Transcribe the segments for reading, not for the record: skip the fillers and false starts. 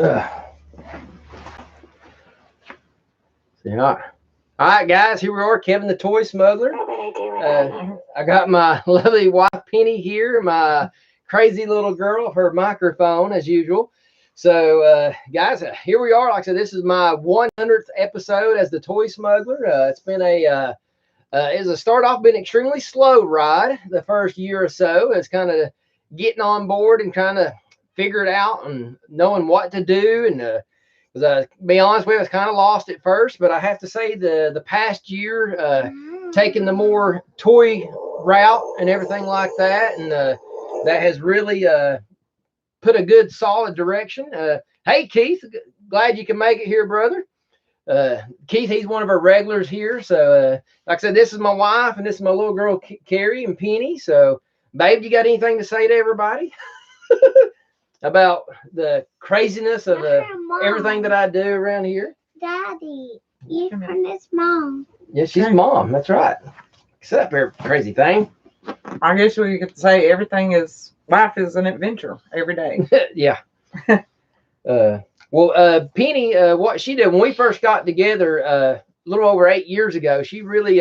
Yeah. All right, guys, here we are, Kevin the Toy Smuggler. I got my lovely wife Penny here, my crazy little girl, her microphone as usual. So, guys, here we are. Like I said, this is my 100th episode as the Toy Smuggler. It's been as a start off, been extremely slow ride the first year or so. It's kind of getting on board and trying to figure it out and knowing what to do. And to be honest with you, I was kind of lost at first, but I have to say the past year, taking the more toy route and everything like that, and that has really put a good solid direction. Hey, Keith, glad you can make it here, brother. Keith, he's one of our regulars here. So, like I said, this is my wife and this is my little girl, Kari and Penny. So, babe, you got anything to say to everybody about the craziness of everything that I do around here? Daddy, you're from this mom. Yeah, she's mom. That's right. Except for crazy thing. I guess we could say life is an adventure every day. Yeah. Well, Penny, what she did when we first got together a little over 8 years ago, she really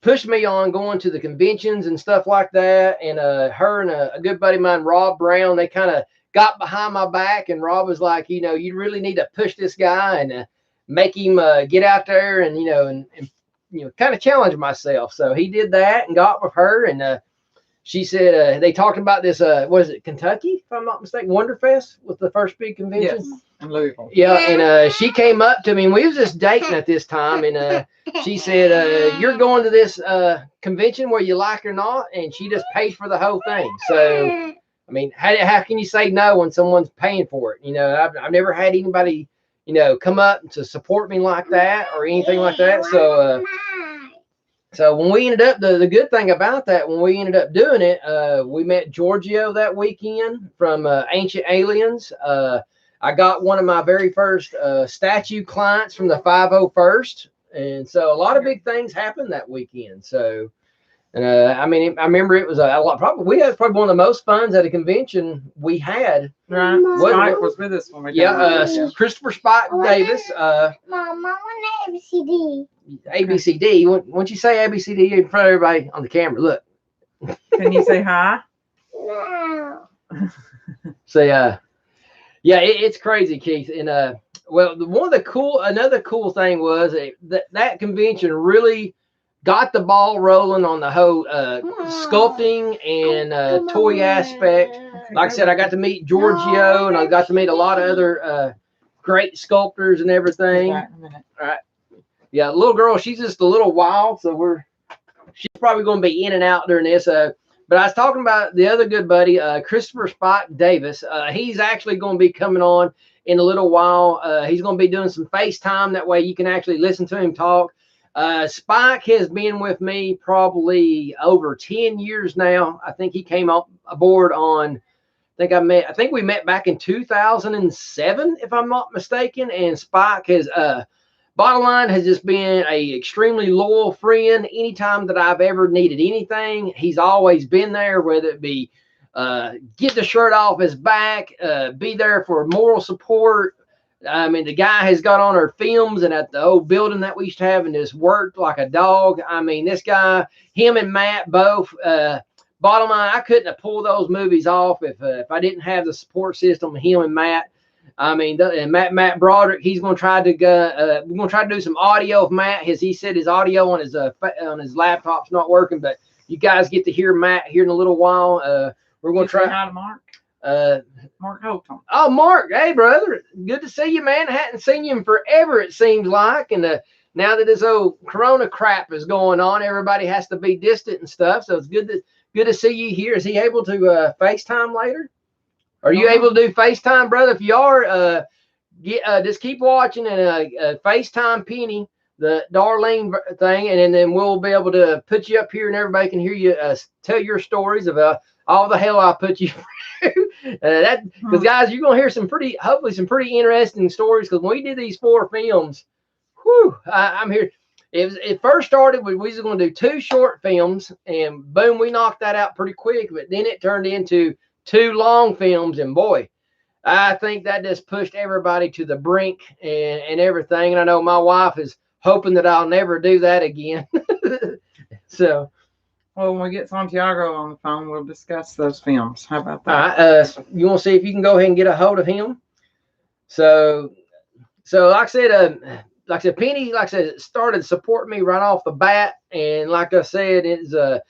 pushed me on going to the conventions and stuff like that. And her and a good buddy of mine, Rob Brown, they kind of got behind my back. And Rob was like, you really need to push this guy and make him get out there and, and kind of challenge myself. So he did that and got with her. And she said they talked about this, what is it, Kentucky, if I'm not mistaken, Wonderfest was the first big convention. Yes, in Louisville. Yeah, and she came up to me, and we was just dating at this time, and she said, you're going to this convention whether you like it or not, and she just paid for the whole thing. So, I mean, how can you say no when someone's paying for it? I've never had anybody, come up to support me like that or anything like that. So when we ended up, the good thing about that, when we ended up doing it, we met Giorgio that weekend from Ancient Aliens. I got one of my very first statue clients from the 501st. And so a lot of big things happened that weekend. So, I remember it was a lot. We had probably one of the most fun at a convention we had. Right. Spike was with us when we did. Christopher Spike Davis. Mom, I want ABCD. ABCD. Once you say ABCD in front of everybody on the camera, look. Can you say hi? No. So yeah, it's crazy, Keith. And another cool thing was that convention really got the ball rolling on the whole sculpting and toy aspect. Like I said, I got to meet Giorgio and I got to meet a lot of other great sculptors and everything. All right. Yeah, little girl, she's just a little wild, so she's probably going to be in and out during this. But I was talking about the other good buddy, Christopher Spike Davis. He's actually going to be coming on in a little while. He's going to be doing some FaceTime. That way you can actually listen to him talk. Spike has been with me probably over 10 years now. I think he came aboard on, I think we met back in 2007, if I'm not mistaken. And Spike has, bottom line, has just been a extremely loyal friend. Anytime that I've ever needed anything, he's always been there, whether it be get the shirt off his back, be there for moral support. I mean, the guy has got on our films and at the old building that we used to have and just worked like a dog. I mean, this guy, him and Matt both, bottom line, I couldn't have pulled those movies off if I didn't have the support system of him and Matt. I mean, and Matt Broderick, he's going to try to go. We're going to try to do some audio of Matt. He said his audio on his laptop's not working, but you guys get to hear Matt here in a little while. We're going to try. Say hi to Mark. Mark Holton. Oh, Mark, hey brother, good to see you, man. I hadn't seen you in forever, it seems like, and now that this old Corona crap is going on, everybody has to be distant and stuff. So it's good to see you here. Is he able to FaceTime later? Are you able to do FaceTime, brother? If you are, just keep watching and FaceTime Penny, the Darlene thing, and then we'll be able to put you up here and everybody can hear you tell your stories about all the hell I put you through. Because guys, you're gonna hear hopefully some pretty interesting stories. Because when we did these 4 films, I'm here. It first started with we was going to do 2 short films, and boom, we knocked that out pretty quick. But then it turned into 2 long films, and boy, I think that just pushed everybody to the brink and everything. And I know my wife is hoping that I'll never do that again. So, Well, when we get Santiago on the phone, we'll discuss those films. How about all that? right, you want to see if you can go ahead and get a hold of him? So, like I said, Penny, like I said, started supporting me right off the bat, and like I said, it's the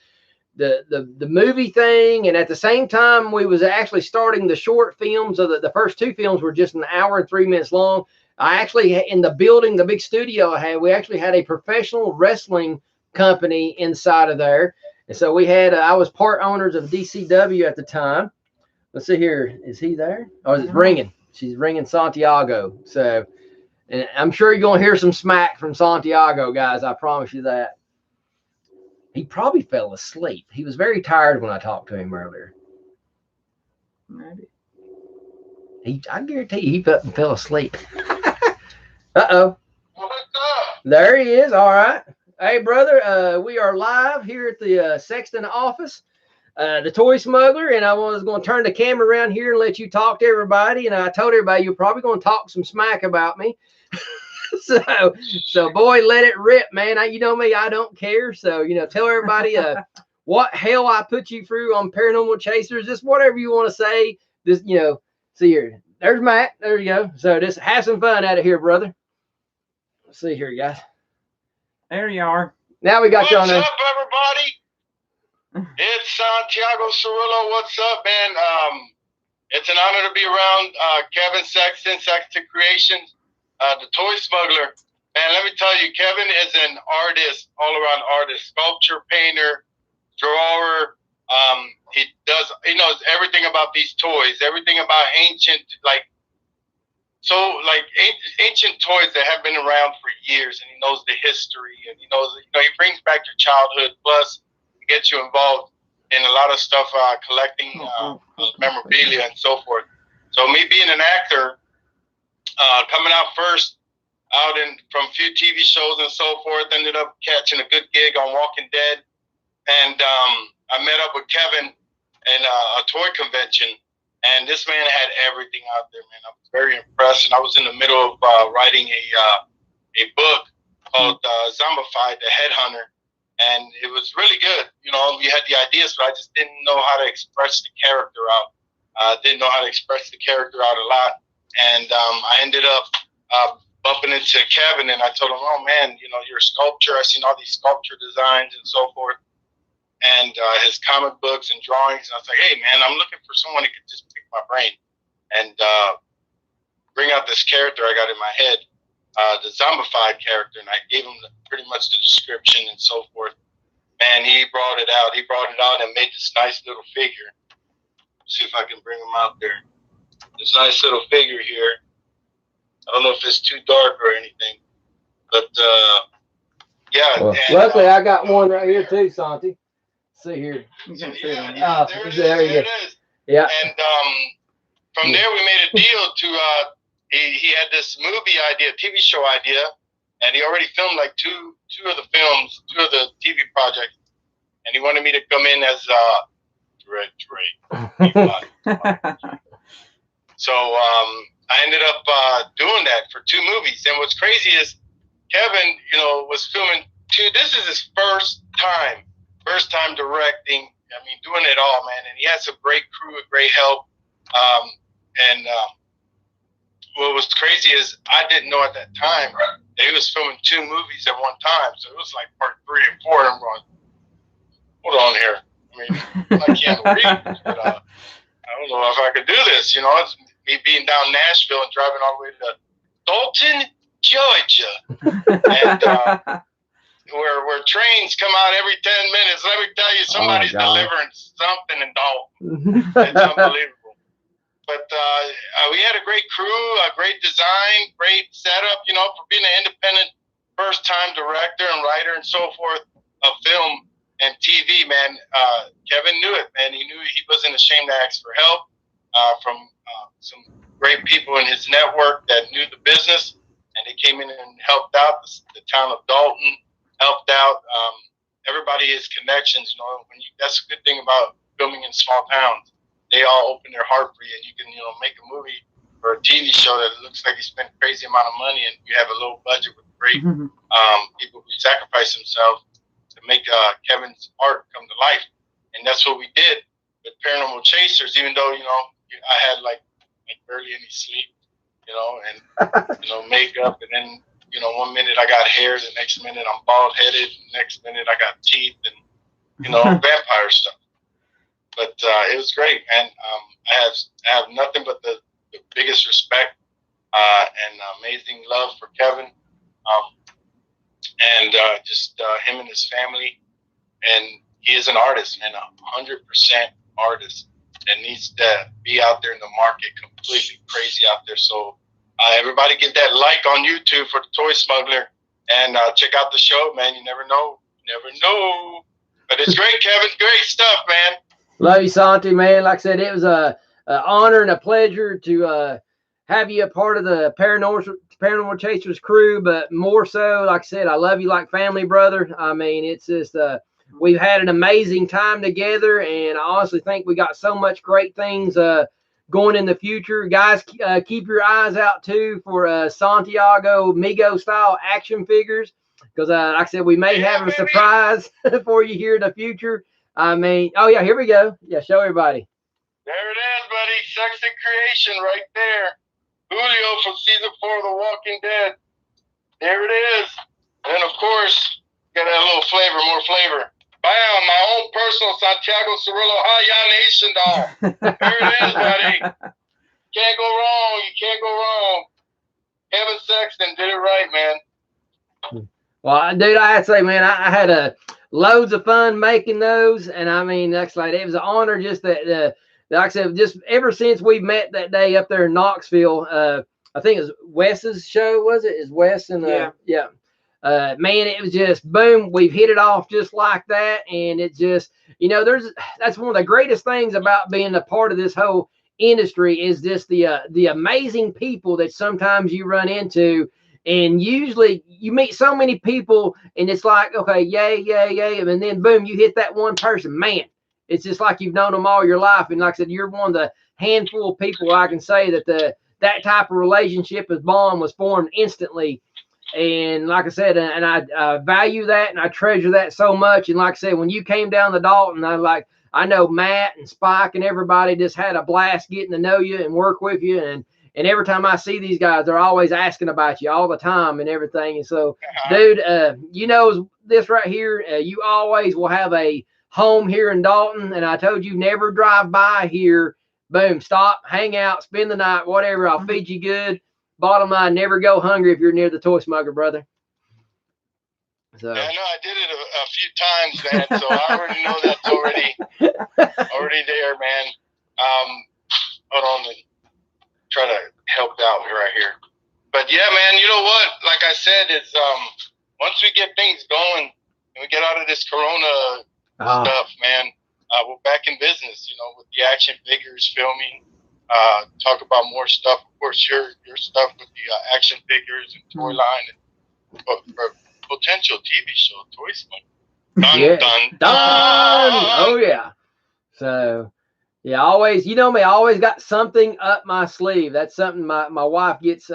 movie thing, and at the same time, we was actually starting the short films. So the first two films were just an hour and 3 minutes long. I actually in the building, the big studio I had, we actually had a professional wrestling company inside of there, and so we had I was part owners of DCW at the time. Let's see here, is he there? Oh, it's ringing. She's ringing Santiago. So, and I'm sure you're gonna hear some smack from Santiago, guys. I promise you that. He probably fell asleep. He was very tired when I talked to him earlier. Maybe. I guarantee you, he fell asleep. Uh-oh. What's up? There he is. All right. Hey, brother, we are live here at the Sexton office, the Toy Smuggler, and I was going to turn the camera around here and let you talk to everybody, and I told everybody you're probably going to talk some smack about me. So boy, let it rip, man. You know me, I don't care. So, tell everybody what hell I put you through on Paranormal Chasers, just whatever you want to say. Just, see here. There's Matt. There you go. So just have some fun out of here, brother. Let's see here, guys. There you are. Now we got you on What's there. up, everybody? It's Santiago Cirillo. What's up, man? It's an honor to be around Kevin Sexton, Sexton Creations, the Toy Smuggler. Man, let me tell you, Kevin is an artist, all-around artist, sculpture, painter, drawer. He knows everything about these toys, everything about ancient toys that have been around for years, and he knows the history, and he knows, he brings back your childhood. Plus, he gets you involved in a lot of stuff, collecting memorabilia and so forth. So me being an actor, coming out first, from a few TV shows and so forth, ended up catching a good gig on Walking Dead, and I met up with Kevin in a toy convention. And this man had everything out there, man. I was very impressed. And I was in the middle of writing a book called Zombified, the Headhunter. And it was really good. We had the ideas, but I just didn't know how to express the character out. Didn't know how to express the character out a lot. And I ended up bumping into Kevin, and I told him, oh, man, you're a sculptor. I've seen all these sculpture designs and so forth, and his comic books and drawings. And I was like, hey, man, I'm looking for someone who could just pick my brain and bring out this character I got in my head, the zombified character. And I gave him pretty much the description and so forth. Man, he brought it out. He brought it out and made this nice little figure. Let's see if I can bring him out there. This nice little figure here. I don't know if it's too dark or anything, but yeah. Well, and, luckily, I got one right here too, Santi. See here. there There it is. Yeah. And from there, we made a deal to. He had this movie idea, TV show idea, and he already filmed like two of the films, two of the TV projects, and he wanted me to come in as Dre. So I ended up doing that for two movies. And what's crazy is Kevin, was filming two. This is his first time directing. I mean, doing it all, man. And he has a great crew, a great help. What was crazy is I didn't know at that time that he was filming two movies at one time. So it was like part 3 and 4. And I'm going, hold on here. I mean, I can't read, but I don't know if I could do this. It's me being down Nashville and driving all the way to Dalton, Georgia, and where trains come out every 10 minutes. Let me tell you, somebody's delivering something in Dalton. It's unbelievable. But we had a great crew, a great design, great setup, for being an independent first-time director and writer and so forth of film and TV, man. Kevin knew it, man. He knew he wasn't ashamed to ask for help from some great people in his network that knew the business, and they came in and helped out. The town of Dalton helped out. Everybody has connections, that's a good thing about filming in small towns. they all open their heart for you, and you can, make a movie or a TV show that looks like you spent a crazy amount of money, and you have a low budget with great people who sacrifice themselves to make Kevin's art come to life. And that's what we did with Paranormal Chasers, even though, I had like barely any sleep, and, makeup. And then, 1 minute I got hair, the next minute I'm bald headed, the next minute I got teeth and, vampire stuff. But it was great, man. I have nothing but the biggest respect and amazing love for Kevin, and just him and his family. And he is an artist, man, 100% artist that needs to be out there in the market, completely crazy out there. So everybody give that like on YouTube for the Toy Smuggler, and check out the show, man. You never know. But it's great, Kevin. Great stuff, man. Love you, Santi, man. Like I said, it was a honor and a pleasure to have you a part of the Paranormal Chasers crew, but more so, like I said, I love you like family, brother. I mean, it's just we've had an amazing time together, and I honestly think we got so much great things going in the future. Guys, keep your eyes out too for Santiago Migo style action figures, because like I said, we may have a surprise for you here in the future. I mean, oh yeah, here we go. Yeah, show everybody. There it is, buddy. Sexton creation right there. Julio from season 4 of The Walking Dead. There it is. And of course, got that little flavor, more flavor. Bam, my own personal Santiago Cirillo Hi-Ya Nation doll. There it is, buddy. Can't go wrong. You can't go wrong. Kevin Sexton did it right, man. Well, dude, I had to say, man, I had loads of fun making those, and I mean, that's like, it was an honor just that, like I said, just ever since we met that day up there in Knoxville. I think it was Wes's show, was it? Is Wes and yeah. Man, it was just boom. We've hit it off just like that, and it just, that's one of the greatest things about being a part of this whole industry is just the amazing people that sometimes you run into. And usually you meet so many people and it's like, okay, yay. And then boom, you hit that one person, man. It's just like you've known them all your life. And like I said, you're one of the handful of people I can say that that type of relationship as bond was formed instantly. And like I said, and I value that and I treasure that so much. And like I said, when you came down the Dalton, I know Matt and Spike and everybody just had a blast getting to know you and work with you. And every time I see these guys, they're always asking about you all the time and everything. And so, dude, this right here, you always will have a home here in Dalton. And I told you, never drive by here. Boom, stop, hang out, spend the night, whatever. I'll feed you good. Bottom line, never go hungry if you're near the Toy Smuggler, brother. So. Yeah, I know I did it a few times, man. So I already know that's already there, man. Hold on. Try to help out right here. But yeah, man, you know what? Like I said, it's once we get things going and we get out of this Corona stuff, man, we're back in business, with the action figures, filming, talk about more stuff. Of course, your stuff with the action figures and toy line and for potential TV show, Toy Smuggler. Dun. Oh yeah. So yeah, always, I always got something up my sleeve. That's something my wife gets.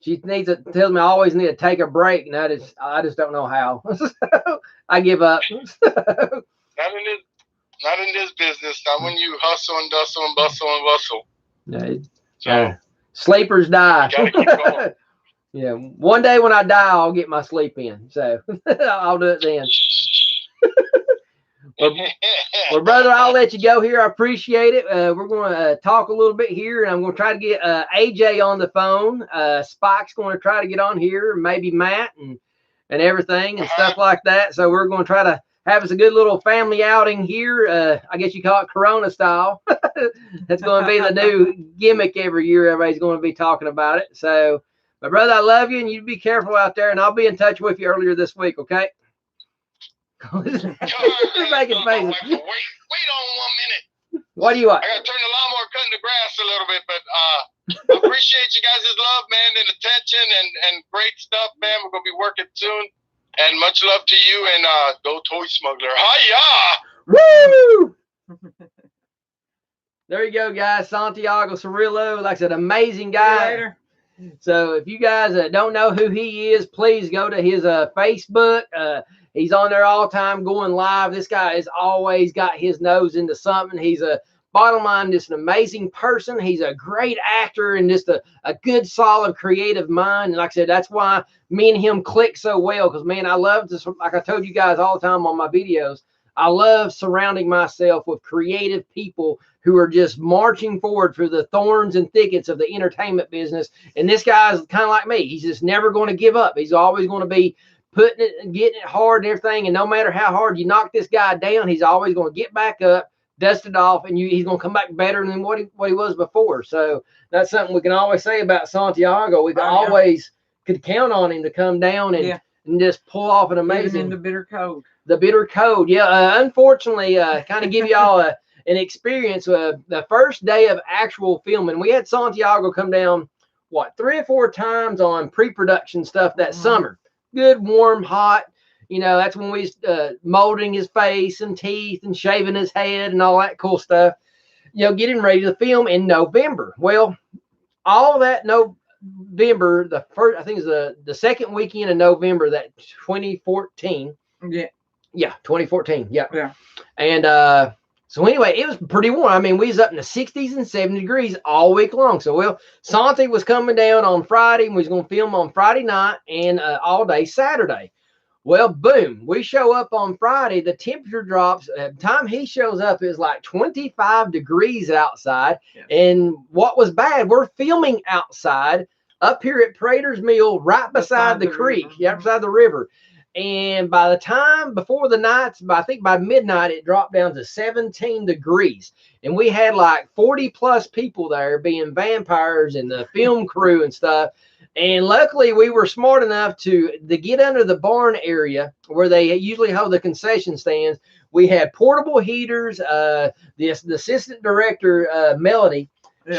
She tells me I always need to take a break, and I just don't know how. So I give up. Not in this business. Not when you hustle and bustle and bustle and bustle. Yeah, sleepers die. Gotta keep going. Yeah, one day when I die, I'll get my sleep in. So I'll do it then. Well, brother, I'll let you go here. I appreciate it. We're going to talk a little bit here, and I'm going to try to get AJ on the phone. Spike's going to try to get on here, maybe Matt and everything and stuff like that. So we're going to try to have us a good little family outing here. I guess you call it Corona style. That's going to be the new gimmick every year. Everybody's going to be talking about it. So, my brother, I love you, and you be careful out there, and I'll be in touch with you earlier this week, okay? Making faces. Wait on 1 minute. What do you want? I got to turn the lawnmower cutting the grass a little bit, but I appreciate you guys' love, man, and attention and great stuff, man. We're going to be working soon. And much love to you, and go Toy Smuggler. Hi-ya! Woo! There you go, guys. Santiago Cirillo, like I said, amazing See you guy. later. So if you guys don't know who he is, please go to his Facebook. He's on there all the time going live. This guy has always got his nose into something. He's a bottom line, just an amazing person. He's a great actor and just a good, solid, creative mind. And like I said, that's why me and him click so well. Because, man, I love to, like I told you guys all the time on my videos, I love surrounding myself with creative people who are just marching forward through the thorns and thickets of the entertainment business. And this guy's kind of like me. He's just never going to give up. He's always going to be putting it and getting it hard and everything. And no matter how hard you knock this guy down, he's always going to get back up, dust it off, and he's going to come back better than what he was before. So that's something we can always say about Santiago. We always could count on him to come down and just pull off an amazing. Even in the bitter cold. The bitter cold. Yeah. Unfortunately, kind of give y'all an experience. The first day of actual filming, we had Santiago come down, 3 or 4 times on pre-production stuff that summer. Good, warm, hot. You know, that's when we molding his face and teeth and shaving his head and all that cool stuff. You know, getting ready to film in November. Well, all that November, the first, I think is the second weekend of November, that 2014. Yeah, 2014. Yeah. And so anyway, it was pretty warm. I mean, we was up in the 60s and 70 degrees all week long. So, Santi was coming down on Friday, and we was going to film on Friday night and all day Saturday. Well, boom, we show up on Friday. The temperature drops. At the time he shows up, it was like 25 degrees outside. Yes. And what was bad, we're filming outside up here at Prater's Mill, right beside the creek, beside the river. And by the time before the nights, I think by midnight, it dropped down to 17 degrees. And we had like 40 plus people there being vampires and the film crew and stuff. And luckily we were smart enough to get under the barn area where they usually hold the concession stands. We had portable heaters. The assistant director, Melody,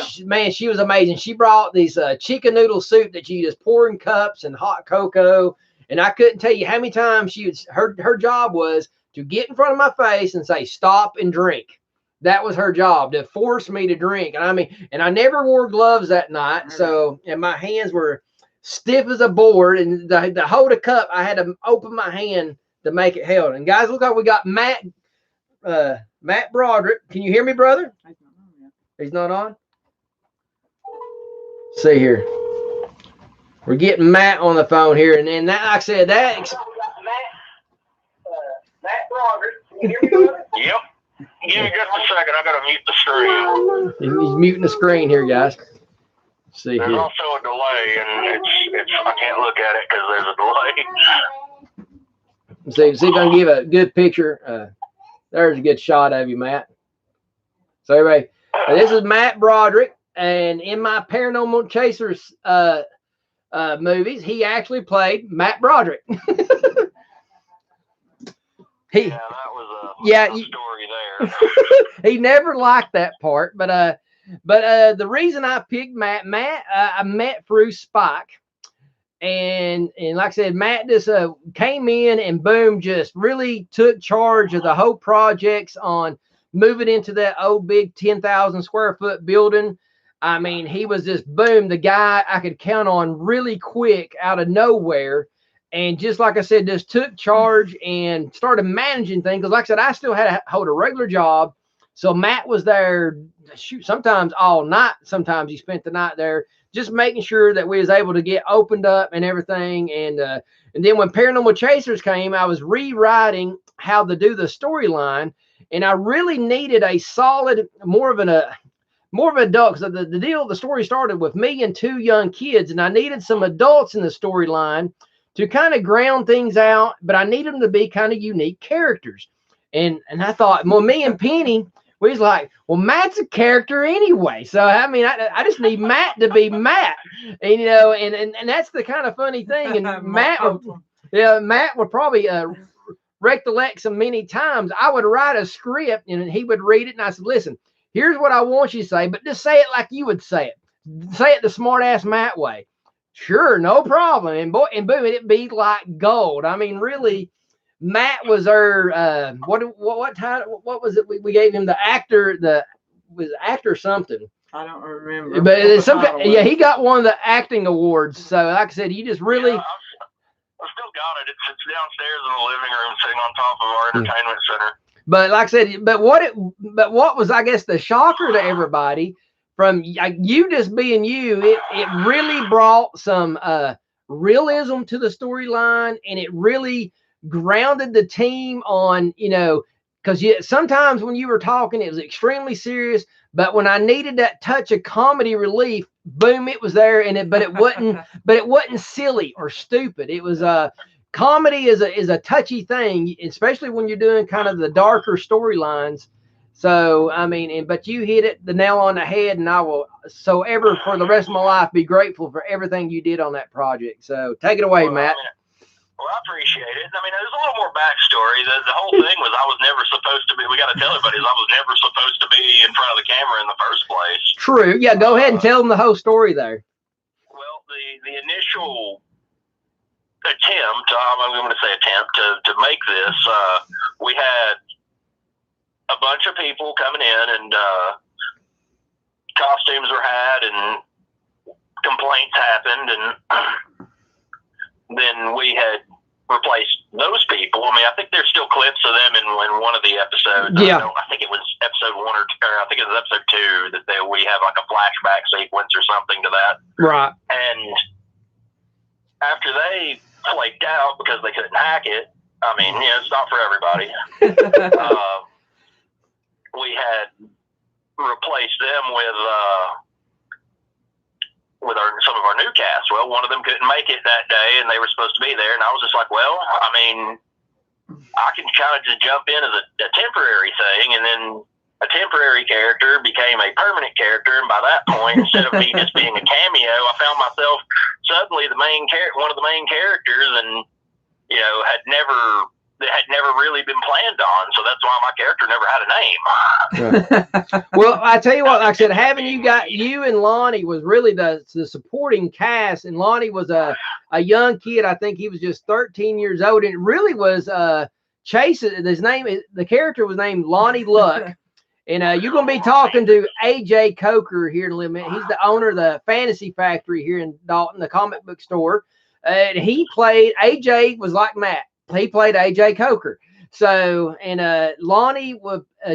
she was amazing. She brought these chicken noodle soup that you just pour in cups and hot cocoa. And I couldn't tell you how many times her job was to get in front of my face and say, stop and drink. That was her job, to force me to drink. And I never wore gloves that night. So, and my hands were stiff as a board. And to hold a cup, I had to open my hand to make it held. And guys, look like we got Matt Broderick. Can you hear me, brother? He's not on? See here. We're getting Matt on the phone here, and then that, like I said, that. Matt Broderick. Can you hear me, brother? Yep. Give me just a second. I gotta mute the screen. He's muting the screen here, guys. See there's here. Also a delay, and it's I can't look at it because there's a delay. See if I can give a good picture. There's a good shot of you, Matt. So everybody, this is Matt Broderick, and in my Paranormal Chasers movies, he actually played Matt Broderick. That was a story there. He never liked that part, but the reason I picked Matt, I met through Spike, and like I said, Matt just came in and boom, just really took charge of the whole projects on moving into that old big 10,000 square foot building. I mean, he was just, boom, the guy I could count on really quick out of nowhere. And just like I said, just took charge and started managing things. Because like I said, I still had to hold a regular job. So Matt was there, sometimes all night. Sometimes he spent the night there just making sure that we was able to get opened up and everything. And then when Paranormal Chasers came, I was rewriting how to do the storyline. And I really needed a solid, more of an adult, because the story started with me and 2 young kids, and I needed some adults in the storyline to kind of ground things out, but I need them to be kind of unique characters. And I thought, well, me and Penny, we was like, well, Matt's a character anyway. So, I mean, I just need Matt to be Matt. And, you know, and that's the kind of funny thing. And Matt would probably recollect so many times. I would write a script, and he would read it, and I said, listen, here's what I want you to say, but just say it like you would say it. Say it the smart-ass Matt way. Sure, no problem. And boom, it'd be like gold. I mean, really, Matt was our what was it? We gave him the actor, was actor something. I don't remember. But what the some title yeah, was. he got one of the acting awards. So like I said, he just really. Yeah, I still got it. It's downstairs in the living room, sitting on top of our entertainment center. But like I said, but what was, I guess, the shocker to everybody from you just being you, it really brought some realism to the storyline, and it really grounded the team on, because sometimes when you were talking, it was extremely serious, but when I needed that touch of comedy relief, boom, it was there, but it wasn't silly or stupid. It was comedy is a touchy thing, especially when you're doing kind of the darker storylines. So I mean, but you hit the nail on the head, and I will ever for the rest of my life be grateful for everything you did on that project. So take it away, Matt. Well, I appreciate it. I mean, there's a little more backstory. The whole thing was I was never supposed to be. We got to tell everybody I was never supposed to be in front of the camera in the first place. True. Yeah. Go ahead and tell them the whole story there. Well, the initial attempt, I'm going to say attempt to make this, we had a bunch of people coming in, and costumes were had, and complaints happened, and then we had replaced those people. I mean, I think there's still clips of them in one of the episodes. Yeah. I think it was episode 1 or I think it was episode 2 that we have like a flashback sequence or something to that. Right. And after they flaked out because they couldn't hack it, I mean, it's not for everybody. We had replaced them with some of our new cast. Well, one of them couldn't make it that day, and they were supposed to be there. And I was just like, well, I mean, I can kind of just jump in as a temporary thing, and then a temporary character became a permanent character. And by that point, instead of me just being a cameo, I found myself suddenly one of the main characters, and had never really been planned on. So that's why my character never had a name. Well, I tell you what, like I said, having you and Lonnie was really the supporting cast, and Lonnie was a young kid. I think he was just 13 years old, and it really was Chase. The character was named Lonnie Luck. And you're going to be talking to AJ Coker here in a little minute. He's the owner of the Fantasy Factory here in Dalton, the comic book store. And AJ was like Matt. He played AJ Coker. So, and Lonnie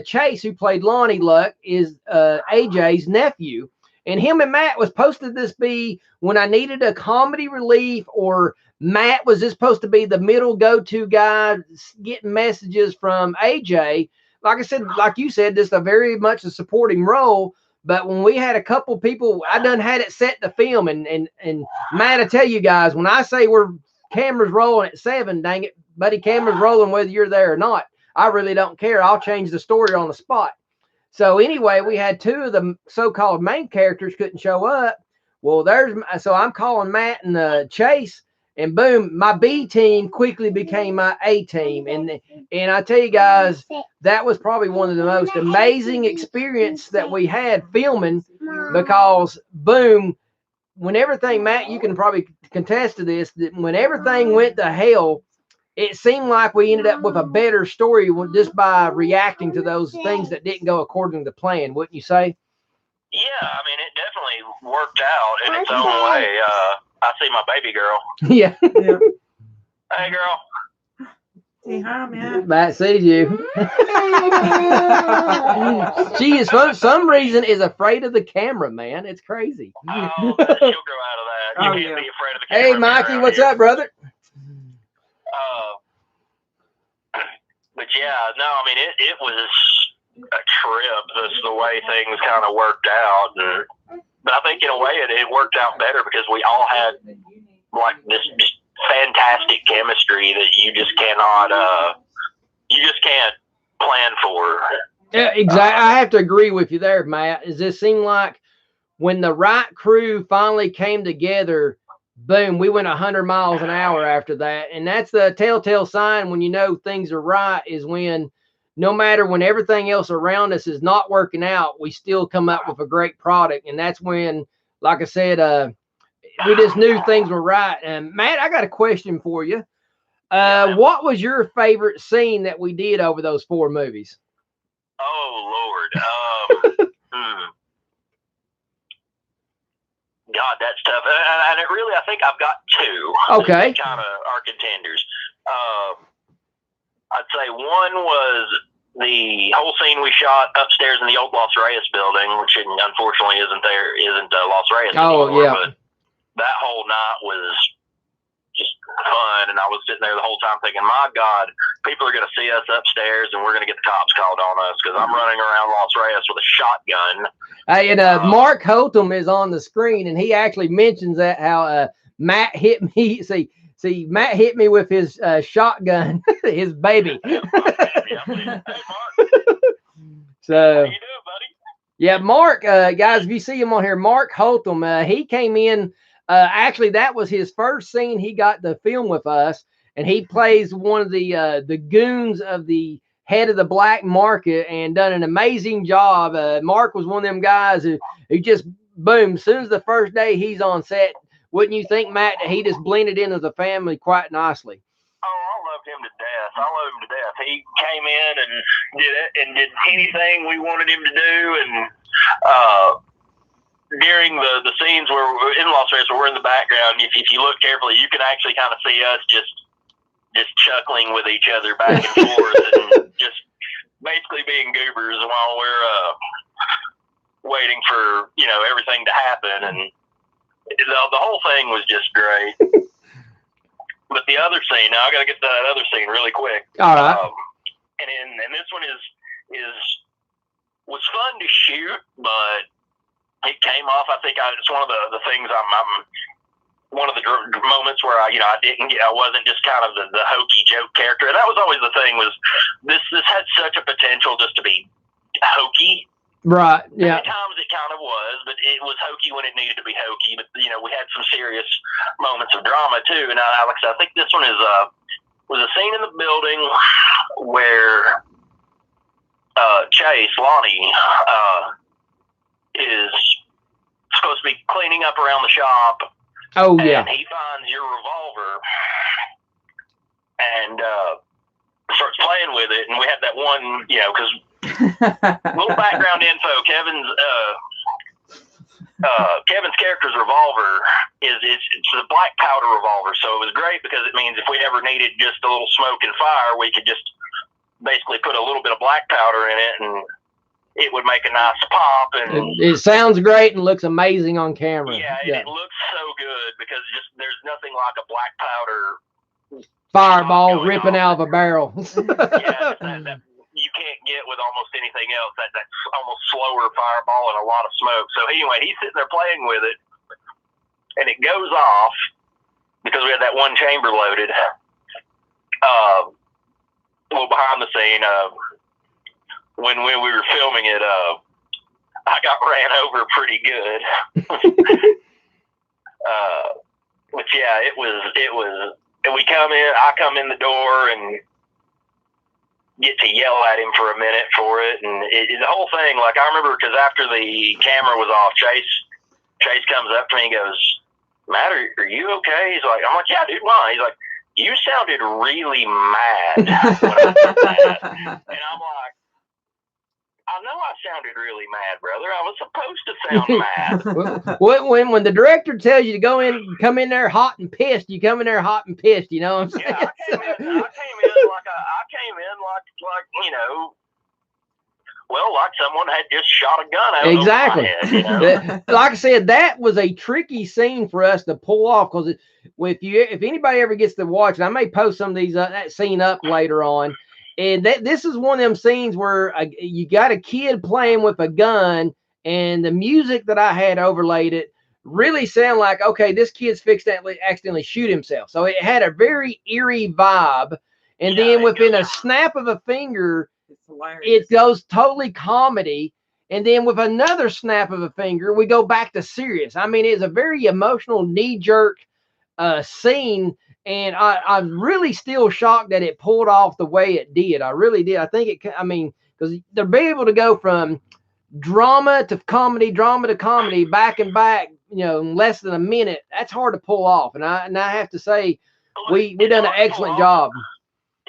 Chase, who played Lonnie Luck, is AJ's nephew. And him and Matt was supposed to this be when I needed a comedy relief, or Matt was just supposed to be the middle go-to guy getting messages from AJ. Like I said, like you said, this is very much a supporting role. But when we had a couple people, I done had it set to film, and Matt, I tell you guys, when I say we're camera's rolling at 7, dang it, buddy, camera's rolling whether you're there or not. I really don't care. I'll change the story on the spot. So anyway, we had 2 of the so-called main characters couldn't show up. Well, so I'm calling Matt and Chase, and boom, my B team quickly became my A team. And I tell you guys, that was probably one of the most amazing experience that we had filming, because boom, when everything, Matt, you can probably contest to this, that when everything went to hell, it seemed like we ended up with a better story just by reacting to those things that didn't go according to plan, wouldn't you say? Yeah, I mean, it definitely worked out in its own way. I see my baby girl. Yeah. Hey, girl. Say hi, man. Matt sees you. She is, for some reason, is afraid of the camera, man. It's crazy. Oh, she'll grow out of that. You can't be afraid of the camera. Hey, Mikey, what's up, brother? But yeah, no, I mean, it was a trip. That's the way things kind of worked out. But I think in a way it worked out better because we all had like this just fantastic chemistry that you just can't plan for. Yeah, exactly. I have to agree with you there, Matt. Does this seem like when the right crew finally came together, boom, we went 100 miles an hour after that. And that's the telltale sign when you know things are right, is when no matter when everything else around us is not working out, we still come up with a great product. And that's when, like I said, we just knew things were right. And Matt, I got a question for you. What was your favorite scene that we did over those 4 movies? Oh, Lord. God, that's tough. And it really, I think I've got two. Okay. That kind of are contenders. I'd say one was the whole scene we shot upstairs in the old Los Reyes building, which unfortunately isn't Los Reyes anymore. Oh, yeah. But that whole night was just fun, and I was sitting there the whole time thinking, my God, people are going to see us upstairs, and we're going to get the cops called on us because I'm running around Los Reyes with a shotgun. Hey, and Mark Holtham is on the screen, and he actually mentions that how Matt hit me. See, Matt hit me with his shotgun, his baby. Hey, Mark. So, How you doing, buddy? yeah, Mark, guys, if you see him on here, Mark Holtham, he came in. Actually, that was his first scene he got to film with us, and he plays one of the goons of the head of the black market and done an amazing job. Mark was one of them guys who just, boom, as soon as the first day he's on set, wouldn't you think, Matt, that he just blended into the family quite nicely? Oh, I loved him to death. I love him to death. He came in and did it and did anything we wanted him to do. And during the scenes where we're in Los Angeles, where we're in the background, if you look carefully, you can actually kind of see us just chuckling with each other back and forth and just basically being goobers while we're waiting for everything to happen. And the whole thing was just great. But the other scene, now I got to get to that other scene really quick. All right. And this one was fun to shoot, but it came off. I think it's one of the things I'm one of the moments where I wasn't just kind of the hokey joke character. And that was always the thing, was this had such a potential just to be hokey. Right. Yeah. At times it kind of was, but it was hokey when it needed to be hokey. But we had some serious moments of drama too. And Alex, I think this one was a scene in the building where Chase Lonnie is supposed to be cleaning up around the shop. Oh yeah. And he finds your revolver and starts playing with it. And we had that one, because. Little background info. Kevin's character's revolver it's a black powder revolver, so it was great because it means if we ever needed just a little smoke and fire, we could just basically put a little bit of black powder in it, and it would make a nice pop. And it sounds great and looks amazing on camera. Yeah, it looks so good because there's nothing like a black powder fireball ripping out of a barrel. Yeah, that you can't get with almost anything else. That's almost slower fireball and a lot of smoke. So anyway, he's sitting there playing with it, and it goes off because we had that one chamber loaded. Well, behind the scene, when we were filming it, I got ran over pretty good. But yeah, it was. And I come in the door and get to yell at him for a minute for it, and the whole thing, like I remember, because after the camera was off, Chase comes up to me and goes, "Matt, are you okay?" He's like, I'm like, "Yeah, dude, why?" He's like, "You sounded really mad when I did that." And I'm like, I know I sounded really mad, brother. I was supposed to sound mad. when the director tells you to come in there hot and pissed, you come in there hot and pissed. You know what I'm saying? Yeah, I came in like someone had just shot a gun out exactly. Over my head, Like I said, that was a tricky scene for us to pull off, because if anybody ever gets to watch it, I may post some of these that scene up later on. And this is one of them scenes where you got a kid playing with a gun, and the music that I had overlaid it really sound like, okay, this kid's fixed to accidentally shoot himself. So it had a very eerie vibe. And then within a snap of a finger, it goes totally comedy. And then with another snap of a finger, we go back to serious. I mean, it's a very emotional, knee-jerk scene. And I'm really still shocked that it pulled off the way it did. I really did. I think because they're able to go from drama to comedy, back and back, in less than a minute. That's hard to pull off. And I have to say, we done an excellent job.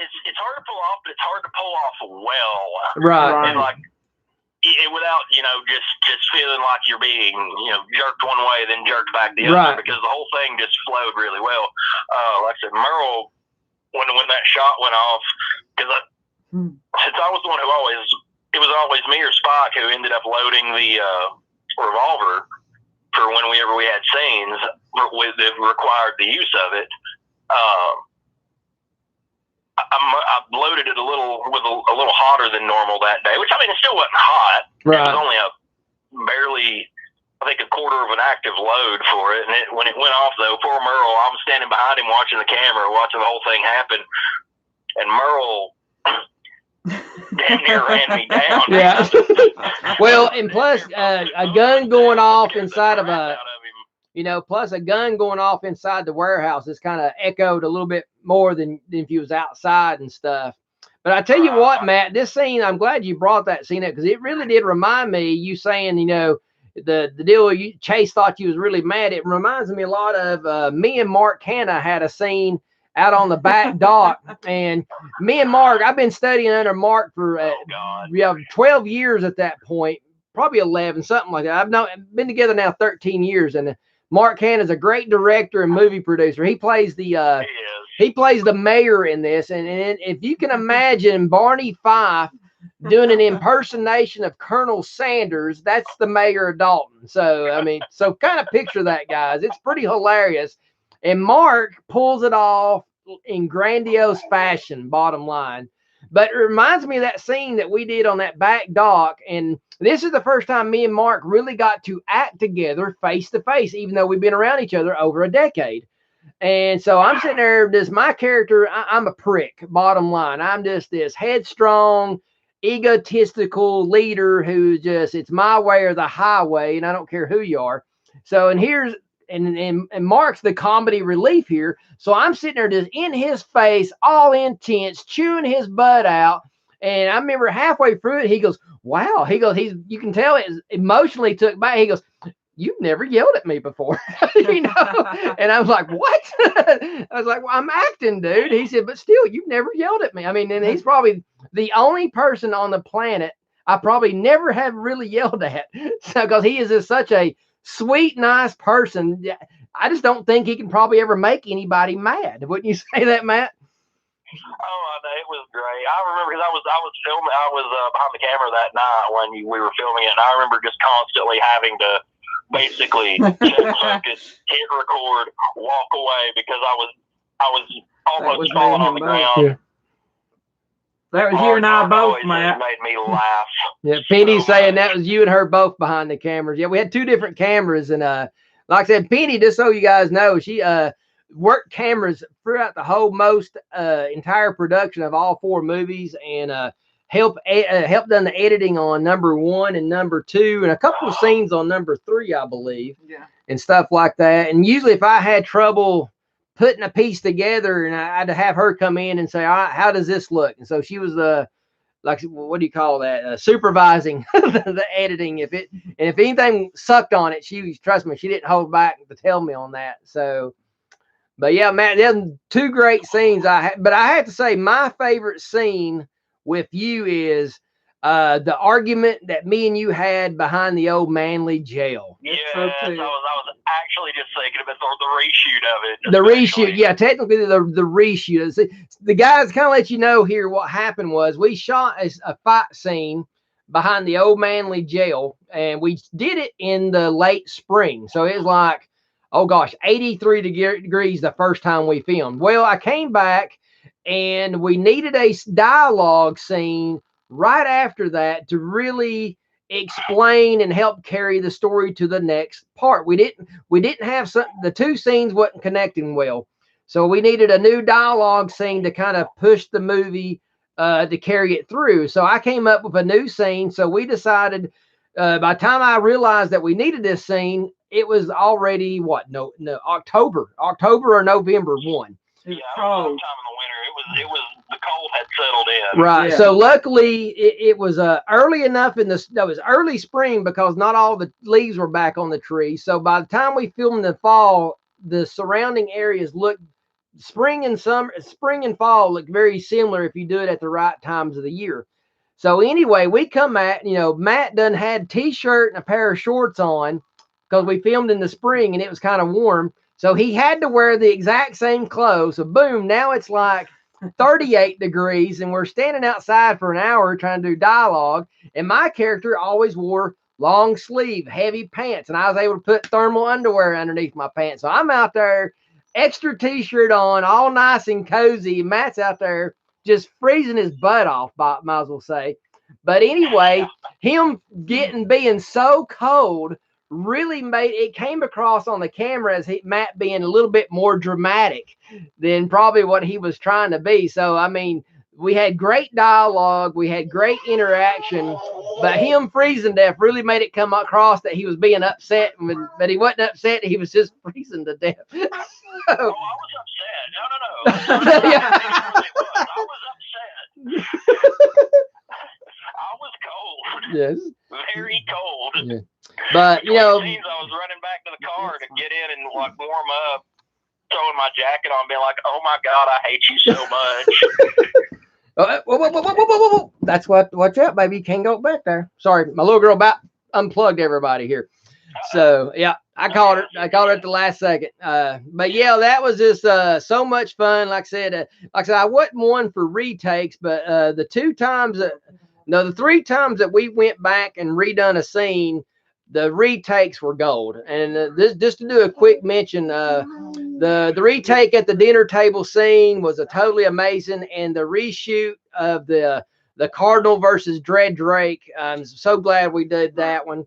It's hard to pull off, but it's hard to pull off well. Right. And like without, just feeling like you're being, jerked one way, then jerked back the other, Right. because the whole thing just flowed really well. Like I said, Merle, when that shot went off, because since I was the one who it was always me or Spock who ended up loading the revolver for whenever we had scenes that required the use of it. I loaded it a little hotter than normal that day, which I mean it still wasn't hot. Right. It was only barely, I think, a quarter of an active load for it. And when it went off, though, poor Merle, I'm standing behind him watching the camera, watching the whole thing happen, and Merle damn near ran me down. Yeah. Well, and plus a gun going off inside of plus a gun going off inside the warehouse is kind of echoed a little bit more than if you was outside and stuff. But I tell you what, Matt, this scene, I'm glad you brought that scene up because it really did remind me, you saying, the deal Chase thought you was really mad. It reminds me a lot of me and Mark Hanna had a scene out on the back dock, and me and Mark, I've been studying under Mark for 12 years at that point, probably 11, something like that. I've been together now 13 years, and Mark Hanna is a great director and movie producer. He plays the mayor in this, and if you can imagine Barney Fife doing an impersonation of Colonel Sanders, that's the mayor of Dalton. So I mean, so kind of picture that, guys. It's pretty hilarious. And Mark pulls it off in grandiose fashion, bottom line. But it reminds me of that scene that we did on that back dock. And this is the first time me and Mark really got to act together face to face, even though we've been around each other over a decade. And so I'm sitting there, my character, I'm a prick, bottom line. I'm just this headstrong, egotistical leader who it's my way or the highway, and I don't care who you are. So, and Mark's the comedy relief here. So I'm sitting there just in his face, all intense, chewing his butt out. And I remember halfway through it, he goes, wow. He goes, you can tell it emotionally took back. He goes, you've never yelled at me before, And I was like, what? I was like, well, I'm acting, dude. He said, but still, you've never yelled at me. I mean, and he's probably the only person on the planet I probably never have really yelled at. So, because he is just such a sweet, nice person. I just don't think he can probably ever make anybody mad. Wouldn't you say that, Matt? Oh, I know, it was great. I remember because I was filming. I was behind the camera that night when we were filming it, and I remember just constantly having to basically hit record, walk away because I was almost falling on the ground. Yeah. That was you and I both, Matt. Made me laugh. Yeah, Penny saying that was you and her both behind the cameras. Yeah, we had two different cameras, and like I said, Penny, just so you guys know, she worked cameras throughout the whole entire production of all 4 movies, and helped done the editing on number 1 and number 2, and a couple of scenes on number 3, I believe. Yeah, and stuff like that. And usually, if I had trouble putting a piece together, and I had to have her come in and say, all right, how does this look? And so she was like, what do you call that? Supervising the editing. If anything sucked on it, trust me, she didn't hold back to tell me on that. So, but yeah, Matt, there's 2 great scenes. But I have to say, my favorite scene with you is the argument that me and you had behind the old Manly jail. Yeah, so I was actually just thinking about the reshoot of it. The reshoot, yeah, technically the reshoot. The guys kind of let you know here what happened was we shot a fight scene behind the old Manly jail, and we did it in the late spring. So it was like, oh gosh, 83 degrees the first time we filmed. Well, I came back and we needed a dialogue scene right after that to really explain and help carry the story to the next part. We didn't have the 2 scenes wasn't connecting well. So we needed a new dialogue scene to kind of push the movie to carry it through. So I came up with a new scene. So we decided by the time I realized that we needed this scene, it was already October or November 1. Yeah, sometime in the winter. It was the cold had settled in. Right. Yeah. So luckily it was early enough that was early spring because not all the leaves were back on the tree. So by the time we filmed in the fall, the surrounding areas looked spring and fall look very similar if you do it at the right times of the year. So anyway, we come at, Matt done had t-shirt and a pair of shorts on because we filmed in the spring and it was kind of warm. So he had to wear the exact same clothes. So boom, now it's like 38 degrees and we're standing outside for an hour trying to do dialogue. And my character always wore long sleeve, heavy pants. And I was able to put thermal underwear underneath my pants. So I'm out there, extra t-shirt on, all nice and cozy. Matt's out there just freezing his butt off, might as well say. But anyway, him being so cold really made it came across on the camera as Matt being a little bit more dramatic than probably what he was trying to be. So, I mean, we had great dialogue, we had great interaction, but him freezing to death really made it come across that he was being upset, but he wasn't upset, he was just freezing to death. Oh, I was upset. No. Yeah. I was upset. I was cold. Yes. Very cold. Yeah. But, Scenes, I was running back to the car to get in and like warm up, throwing my jacket on, being like, "Oh my God, I hate you so much." Whoa. That's watch out, baby. You can't go back there. Sorry, my little girl about unplugged everybody here. So yeah, I called her at the last second. But yeah, that was just so much fun. Like I said, I wasn't one for retakes, but the 3 times that we went back and redone a scene, the retakes were gold. And this, just to do a quick mention, the retake at the dinner table scene was a totally amazing, and the reshoot of the Cardinal versus Dread Drake. I'm so glad we did that one.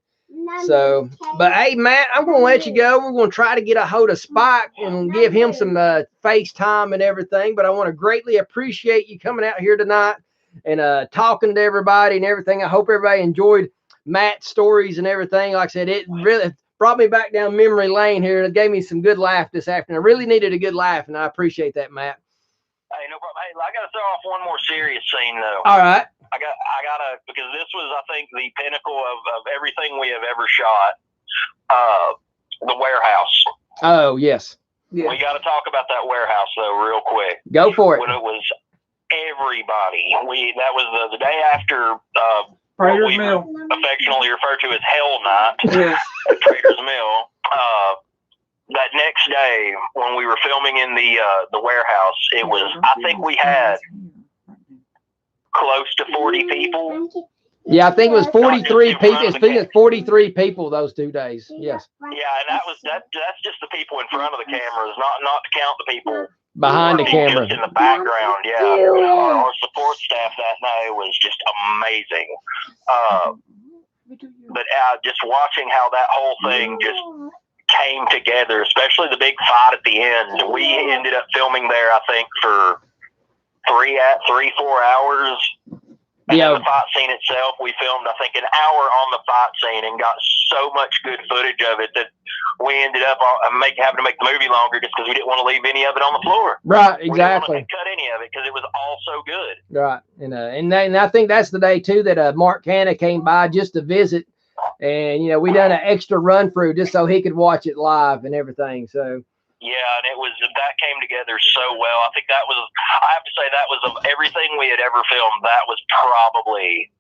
So, but hey, Matt, I'm going to let you go. We're going to try to get a hold of Spike and give him some FaceTime and everything. But I want to greatly appreciate you coming out here tonight and talking to everybody and everything. I hope everybody enjoyed Matt's stories and everything. Like I said, it really brought me back down memory lane here. It gave me some good laugh this afternoon. I really needed a good laugh, and I appreciate that, Matt. Hey, no problem. Hey, I got to throw off one more serious scene, though. All right. I gotta, because this was, I think, the pinnacle of everything we have ever shot. The warehouse. Oh, yes. Yeah. We got to talk about that warehouse, though, real quick. Go for it. When it was everybody. That was the day after what Prater's we Mill. affectionately refer to as Hell Night Yes. at Prater's Mill. That next day, when we were filming in the warehouse, it was, I think we had close to 40 people. Yeah, I think it was 43 people. I think it's 43 people those 2 days. Yes. Yeah, and that's just the people in front of the cameras, not to count the people Behind the working camera. just in the background. Yeah, our support staff that night was just amazing. But just watching how that whole thing just came together, especially the big fight at the end. We ended up filming there, I think, for 4 hours. And Yeah. the fight scene itself, we filmed, I think, an hour on the fight scene and got so much good footage of it that we ended up having to make the movie longer just because we didn't want to leave any of it on the floor. Right, We exactly. didn't want to cut any of it because it was all so good. Right. And I think that's the day, too, that Mark Hanna came by just to visit. And, we done an extra run through just so he could watch it live and everything. So. Yeah, and that came together so well. I think I have to say that was of everything we had ever filmed, that was probably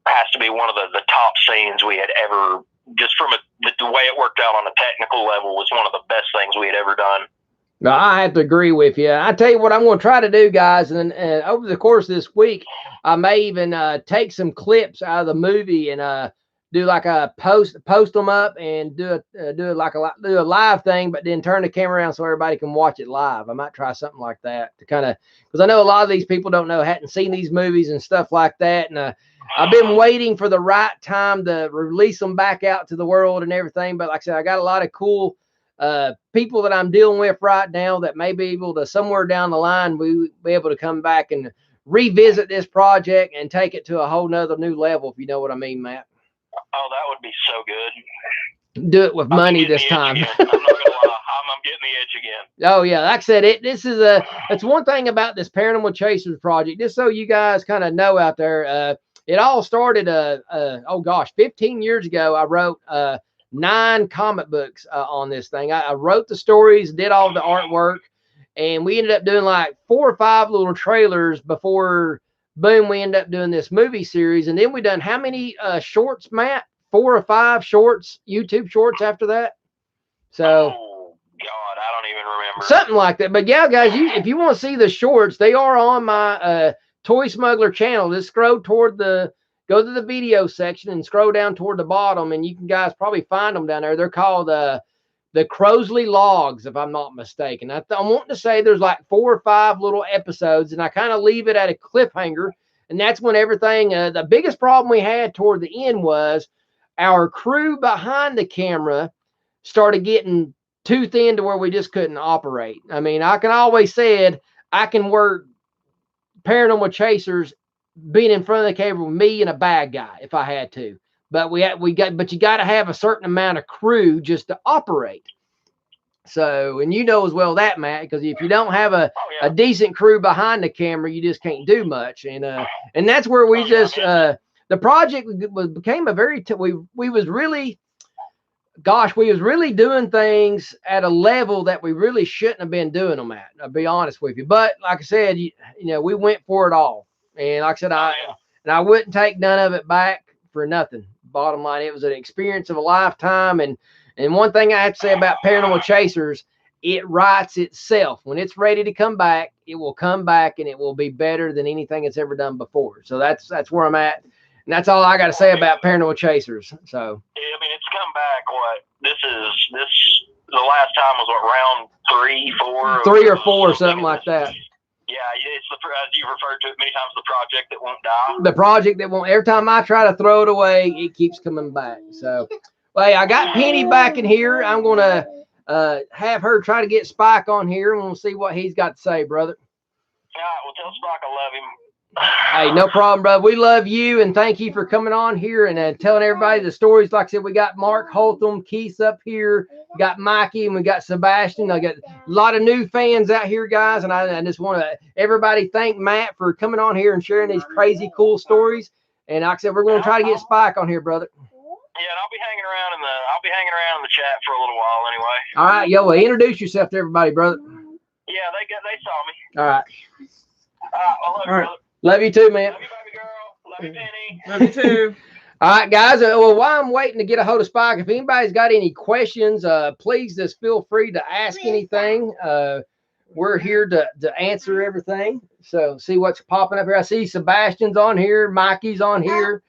has to be one of the top scenes we had ever, just from the way it worked out on a technical level, was one of the best things we had ever done. No, I have to agree with you. I tell you what I'm going to try to do, guys, and over the course of this week, I may even take some clips out of the movie and do like a post them up and do a live thing, but then turn the camera around so everybody can watch it live. I might try something like that to kind of, because I know a lot of these people hadn't seen these movies and stuff like that, and I've been waiting for the right time to release them back out to the world and everything. But like I said, I got a lot of cool people that I'm dealing with right now that may be able to, somewhere down the line, we be able to come back and revisit this project and take it to a whole nother new level, if you know what I mean, Matt. Oh, that would be so good. Do it with money this time. I'm not gonna lie, I'm getting the itch again. Oh yeah, like I said, it's one thing about this Paranormal Chasers project. Just so you guys kind of know out there, it all started 15 years ago. I wrote 9 comic books on this thing. I wrote the stories, did all the artwork, and we ended up doing like 4 or 5 little trailers before boom, we end up doing this movie series. And then we done how many shorts, Matt? 4 or 5 shorts, YouTube shorts after that. So Oh God, I don't even remember. something like that. But yeah, guys, if you want to see the shorts, they are on my Toy Smuggler channel. Just scroll toward go to the video section and scroll down toward the bottom, and you can guys probably find them down there. They're called the Crosley Logs, if I'm not mistaken. I'm wanting to say there's like 4 or 5 little episodes, and I kind of leave it at a cliffhanger. And that's when everything, the biggest problem we had toward the end was our crew behind the camera started getting too thin to where we just couldn't operate. I mean, I can always said I can work Paranormal Chasers being in front of the camera with me and a bad guy if I had to. But but you got to have a certain amount of crew just to operate. So, and you know as well that, Matt, because if you don't have a decent crew behind the camera, you just can't do much. And that's where we just the project became a very we was really doing things at a level that we really shouldn't have been doing them at. I'll be honest with you. But like I said, you know, we went for it all. And like I said, I wouldn't take none of it back for nothing. Bottom line, it was an experience of a lifetime. And one thing I have to say about Paranormal Chasers, it writes itself. When it's ready to come back, it will come back, and it will be better than anything it's ever done before. So that's where I'm at. And that's all I got to say about Paranormal Chasers. So I mean, it's come back. What the last time was what, round 3 or 4, something like that. Yeah, it's as you referred to it many times, the project that won't die. The project that won't. Every time I try to throw it away, it keeps coming back. So, well, hey, I got Penny back in here. I'm gonna have her try to get Spike on here, and we'll see what he's got to say, brother. All right, well, tell Spike I love him. Hey, no problem, brother. We love you, and thank you for coming on here and telling everybody the stories. Like I said, we got Mark Holtham, Keith up here, we got Mikey, and we got Sebastian. I got a lot of new fans out here, guys, and I just want to everybody thank Matt for coming on here and sharing these crazy cool stories. And like I said, we're going to try to get Spike on here, brother. Yeah, and I'll be hanging around in the chat for a little while anyway. All right, yo, well, introduce yourself to everybody, brother. Yeah, they saw me. All right. I love you, brother. Love you too, man. Love you, baby girl. Love you, Penny. Love you too. All right, guys. Well, while I'm waiting to get a hold of Spike, if anybody's got any questions, please just feel free to ask anything. We're here to answer everything. So see what's popping up here. I see Sebastian's on here. Mikey's on here.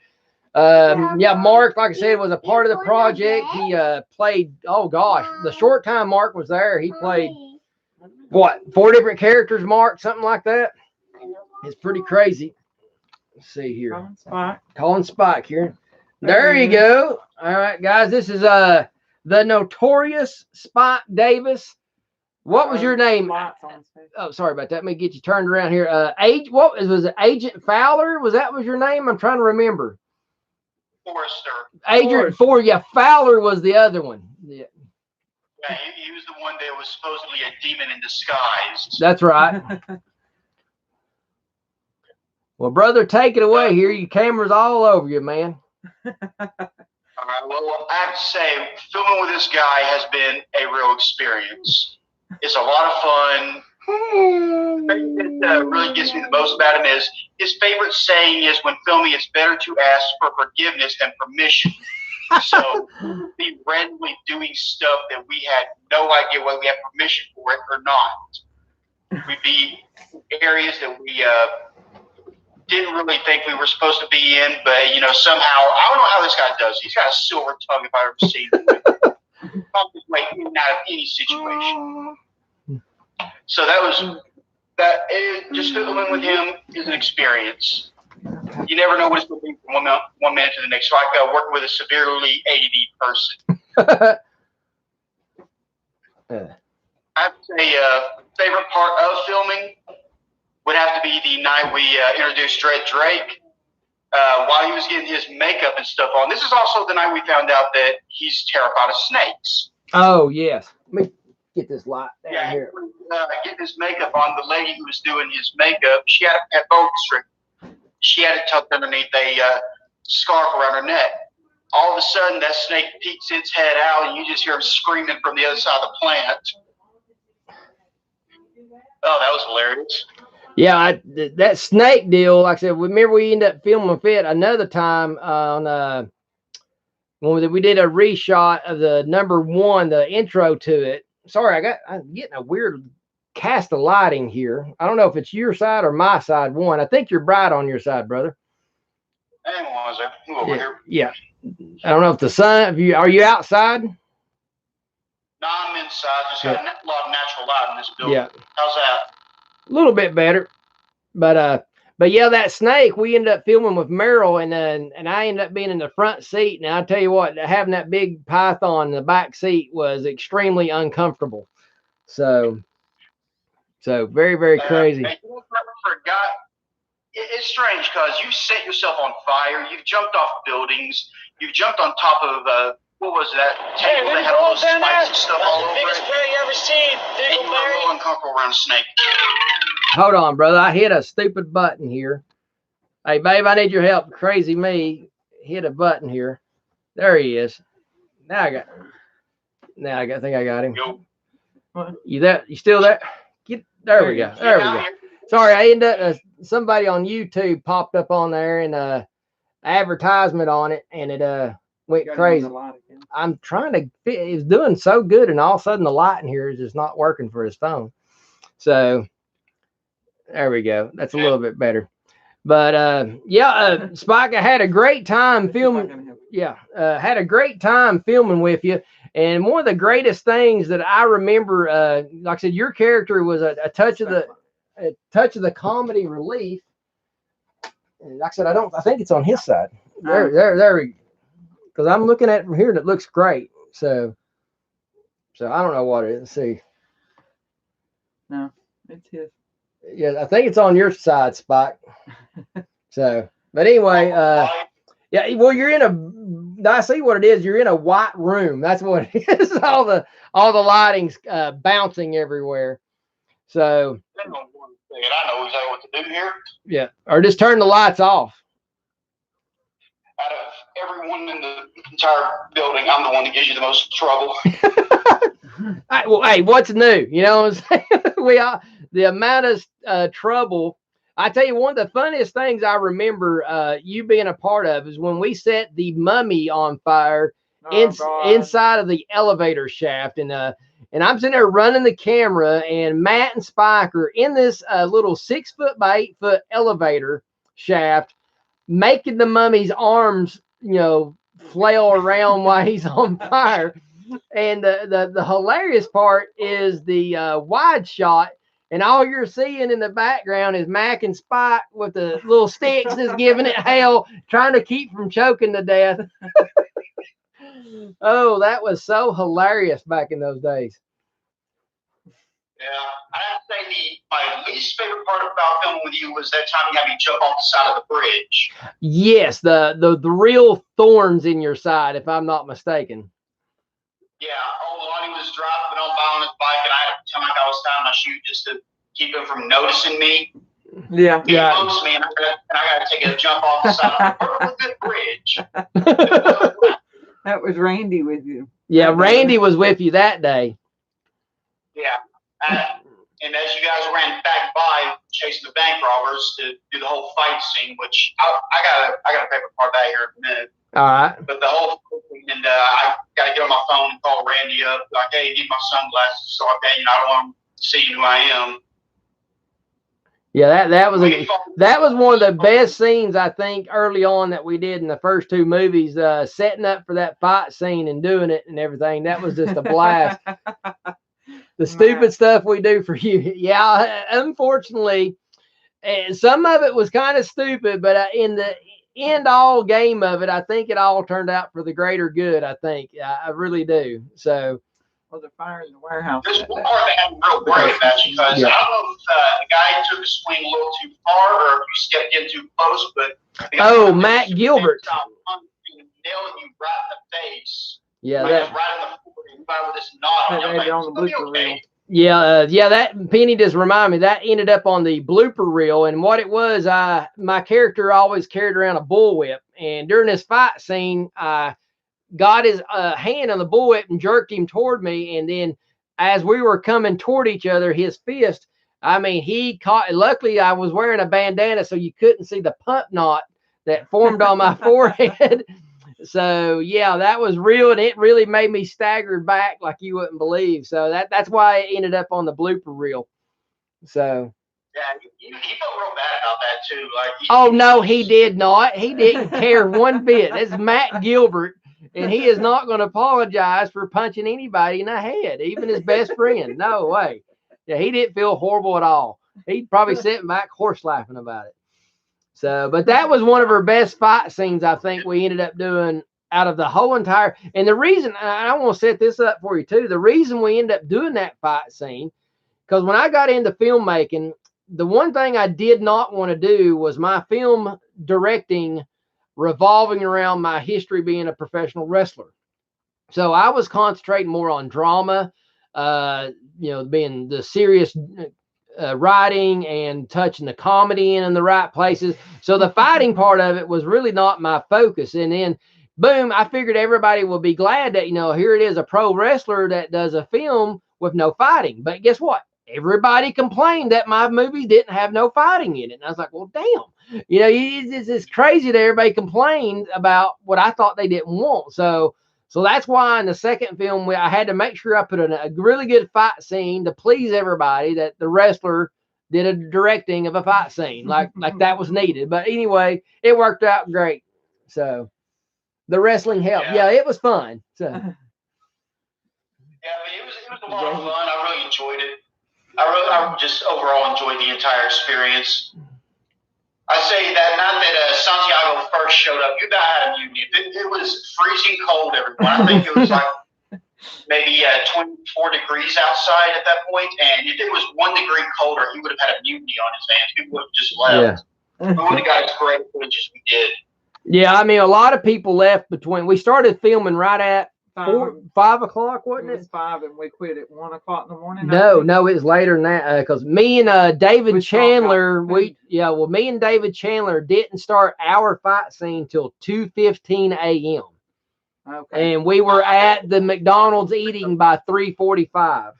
Yeah, Mark, like I said, was a part of the project. He played, oh gosh, the short time Mark was there, he played, what, 4 different characters, Mark, something like that? It's pretty crazy. Let's see here. Calling Spike here. There you go. All right, guys. This is the notorious Spike Davis. What was your name? Oh, sorry about that. Let me get you turned around here. Was it Agent Fowler? Was your name? I'm trying to remember. Forrester. Agent Ford. Yeah, Fowler was the other one. Yeah. Yeah, he was the one that was supposedly a demon in disguise. That's right. Well, brother, take it away here. Your camera's all over you, man. All right. Well, I have to say, filming with this guy has been a real experience. It's a lot of fun. The thing that really gets me the most about him is his favorite saying is, when filming, it's better to ask for forgiveness than permission. So we randomly doing stuff that we had no idea whether we had permission for it or not. We'd be areas that we didn't really think we were supposed to be in, but somehow, I don't know how this guy does. He's got a silver tongue if I've ever seen him. Pump his way in and out of any situation. So just filming with him is an experience. You never know what it's going to be from one minute to the next. So like working with a severely ADD person. I have to say, favorite part of filming would have to be the night we introduced Dredd Drake while he was getting his makeup and stuff on. This is also the night we found out that he's terrified of snakes. Oh, yes. Let me get this light down here. Getting his makeup on, the lady who was doing his makeup, she had a boa constrictor. She had it tucked underneath a scarf around her neck. All of a sudden, that snake peeks its head out, and you just hear him screaming from the other side of the plant. Oh, that was hilarious. Yeah, that snake deal, like I said, remember we ended up filming it another time on when we did a reshot of the #1, the intro to it. Sorry, I'm getting a weird cast of lighting here. I don't know if it's your side or my side. One, I think you're bright on your side, brother. Over here. Yeah. I don't know if the sun. Are you outside? No, I'm inside. Just got a lot of natural light in this building. Yeah. How's that? A little bit better, but yeah, that snake we ended up filming with Merrill, and I ended up being in the front seat. And I tell you what, having that big python in the back seat was extremely uncomfortable. So very, very crazy. And you know, for a guy, it's strange because you've set yourself on fire. You've jumped off buildings. You've jumped on top of what was that table that had all those spikes and stuff all over it? Biggest bear you ever seen. And you were a little uncomfortable around a snake. Hold on, brother. I hit a stupid button here. Hey, babe, I need your help. Crazy me hit a button here. There he is. Now I think I got him. Yo. You there? You still there? There we go. There we go. Sorry, I ended up somebody on YouTube popped up on there and advertisement on it, and it went crazy. I'm trying to fit. It's doing so good, and all of a sudden the light in here is just not working for his phone. So there we go. That's a little bit better. But yeah, Spike, I had a great time filming. Yeah, had a great time filming with you. And one of the greatest things that I remember, like I said, your character was a touch of the comedy relief. And like I said, I think it's on his side. There we go. Because I'm looking at it from here and it looks great. So I don't know what it is. Let's see. No, it's his. Yeah, I think it's on your side, Spike. So, but anyway, yeah. Well, you're in a. I see what it is. You're in a white room. That's what it is. all the lighting's bouncing everywhere. So. I know exactly what to do here. Yeah, or just turn the lights off. Out of everyone in the entire building, I'm the one that gives you the most trouble. Well, hey, what's new? You know what I'm saying? The amount of trouble. I tell you, one of the funniest things I remember you being a part of is when we set the mummy on fire inside of the elevator shaft, and I'm sitting there running the camera, and Matt and Spike are in this little 6 foot by 8 foot elevator shaft, making the mummy's arms, flail around while he's on fire. And the hilarious part is the wide shot, and all you're seeing in the background is Mac and Spike with the little sticks just giving it hell, trying to keep from choking to death. Oh, that was so hilarious back in those days. Yeah, I have to say my least favorite part about filming with you was that time you had me jump off the side of the bridge. Yes, the real thorns in your side, if I'm not mistaken. Yeah, Lonnie was driving on by on his bike, and I had to pretend like I was tying my shoe just to keep him from noticing me. Yeah, he noticed me, and I got to take a jump off the side of the bridge. That was Randy with you. Yeah, Randy was with you that day. Yeah, and as you guys ran back by chasing the bank robbers to do the whole fight scene, which I got a favorite part of that here in a minute. All right. But the whole thing, and I got to get on my phone and call Randy up, like, hey, need my sunglasses, so I don't want him seeing who I am. Yeah, that was one of the best scenes, I think, early on that we did in the first 2 movies, setting up for that fight scene and doing it and everything. That was just a blast. The stupid stuff we do for you. Yeah, unfortunately, and some of it was kind of stupid, but in the end all game of it, I think it all turned out for the greater good. I think I really do. So. Well, the fire in the warehouse. There's one part that I'm real worried about because I don't know if the guy took a swing a little too far or if you stepped in too close, but Matt Gilbert. Nailing you right in the face. Yeah, right in the with this knot on the blooper reel. Yeah, that Penny just reminded me that ended up on the blooper reel, and what it was, my character always carried around a bullwhip, and during this fight scene, I got his hand on the bullwhip and jerked him toward me, and then as we were coming toward each other, his fist I mean, he caught. Luckily, I was wearing a bandana, so you couldn't see the pump knot that formed on my forehead. So yeah, that was real, and it really made me stagger back like you wouldn't believe. So that's why it ended up on the blooper reel. So. Yeah, he felt real bad about that too. Like, Oh no, he did not. He didn't care one bit. It's Matt Gilbert, and he is not going to apologize for punching anybody in the head, even his best friend. No way. Yeah, he didn't feel horrible at all. He'd probably sitting back horse laughing about it. So, but that was one of her best fight scenes. I think we ended up doing out of the whole entire. And the reason I want to set this up for you too. The reason we ended up doing that fight scene, because when I got into filmmaking, the one thing I did not want to do was my film directing revolving around my history being a professional wrestler. So I was concentrating more on drama, being the serious writing and touching the comedy in the right places. So the fighting part of it was really not my focus. And then, boom, I figured everybody will be glad that, here it is, a pro wrestler that does a film with no fighting. But guess what? Everybody complained that my movie didn't have no fighting in it. And I was like, well, damn, it's crazy that everybody complained about what I thought they didn't want. So that's why in the second film, I had to make sure I put in a really good fight scene to please everybody, that the wrestler did a directing of a fight scene like that was needed. But anyway, it worked out great. So the wrestling helped. Yeah, it was fun. So yeah, it was a lot of fun. I really enjoyed it. I just overall enjoyed the entire experience. I say that not that Santiago first showed up, you died of mutiny. It was freezing cold, everyone. I think it was like maybe 24 degrees outside at that point, and if it was 1 degree colder, he would have had a mutiny on his hands. He would have just left. Yeah. We would have got as great footage as we did. Yeah, I mean, a lot of people left between. We started filming right at 5 o'clock, wasn't it? 5, and we quit at 1 o'clock in the morning. No, it's later than that. Because me and David Chandler, me and David Chandler didn't start our fight scene till 2:15 a.m. Okay. And we were at the McDonald's eating by 3:45.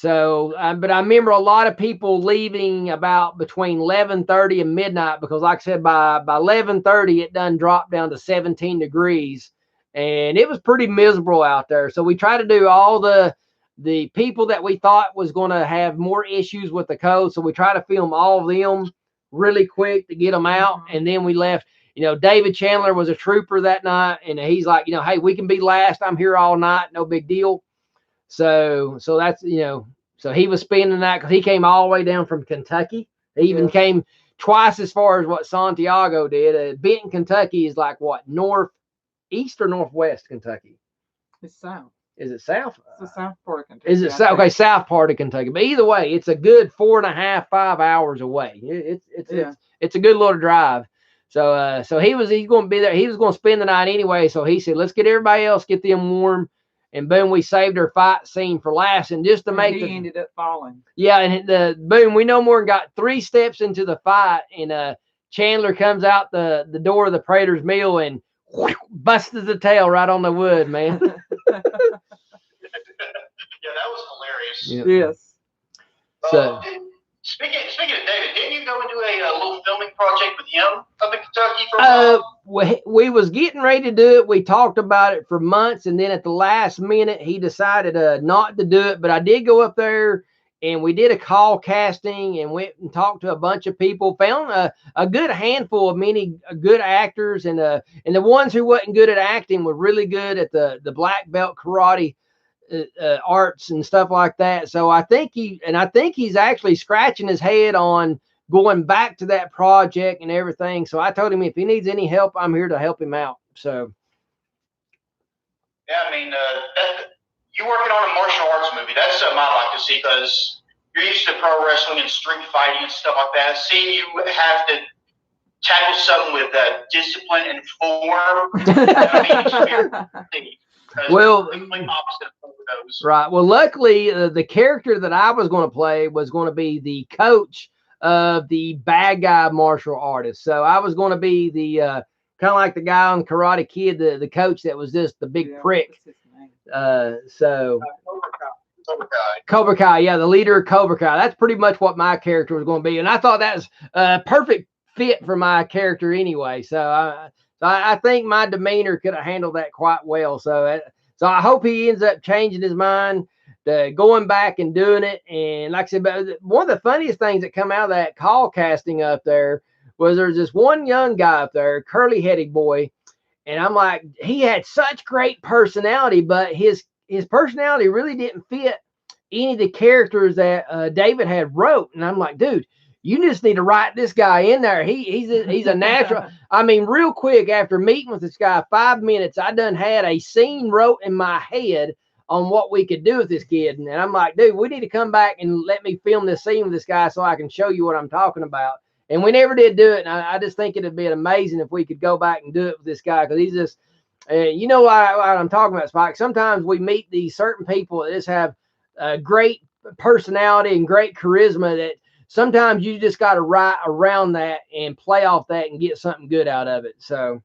But I remember a lot of people leaving about between 11:30 and midnight, because like I said, by 11:30 it done dropped down to 17 degrees. And it was pretty miserable out there. So we tried to do all the people that we thought was going to have more issues with the code. So we tried to film all of them really quick to get them out. And then we left. David Chandler was a trooper that night. And he's like, hey, we can be last. I'm here all night. No big deal. So that's, so he was spending that because he came all the way down from Kentucky. He even came twice as far as what Santiago did. Benton, Kentucky is like what, northeast or northwest Kentucky? It's south. Is it south? It's the south part of Kentucky. Is it south? Okay, south part of Kentucky. But either way, it's a good 4.5, 5 hours away. It's a good little drive. So he's going to be there. He was going to spend the night anyway. So he said, let's get everybody else, get them warm. And boom, we saved our fight scene for last. And just to make he ended up falling. Yeah, and boom, we no more got 3 steps into the fight. And Chandler comes out the door of the Prater's Mill and busted the tail right on the wood, man. Yeah, that was hilarious. Yep. Yes. So speaking of David, didn't you go and do a little filming project with him up in Kentucky for a while? We was getting ready to do it. We talked about it for months, and then at the last minute, he decided not to do it. But I did go up there, and we did a call casting and went and talked to a bunch of people. Found a good handful of many good actors, and the ones who wasn't good at acting were really good at the black belt karate arts and stuff like that. So I think he's actually scratching his head on going back to that project and everything. So I told him if he needs any help, I'm here to help him out. So yeah, I mean, you working on a martial arts movie, that's something I like to see, because you're used to pro wrestling and street fighting and stuff like that. Seeing you have to tackle something with discipline and form. Well, right. Well, luckily, the character that I was going to play was going to be the coach of the bad guy martial artist. So I was going to be the kind of like the guy on Karate Kid, the coach that was just the big prick. Cobra Kai, yeah, the leader of Cobra Kai. That's pretty much what my character was going to be, and I thought that was a perfect fit for my character anyway. So I think my demeanor could have handled that quite well. So I hope he ends up changing his mind, going back and doing it. And like I said, but one of the funniest things that come out of that call casting up there was there's this one young guy up there, curly-headed boy, and I'm like, he had such great personality, but his personality really didn't fit any of the characters that David had wrote. And I'm like, dude, you just need to write this guy in there. He's a natural. I mean, real quick, after meeting with this guy 5 minutes, I done had a scene wrote in my head on what we could do with this kid. And I'm like, dude, we need to come back and let me film this scene with this guy so I can show you what I'm talking about. And we never did do it. And I just think it'd be amazing if we could go back and do it with this guy, because he's just, you know what I'm talking about, Spike. Sometimes we meet these certain people that just have great personality and great charisma that sometimes you just got to write around that and play off that and get something good out of it. So.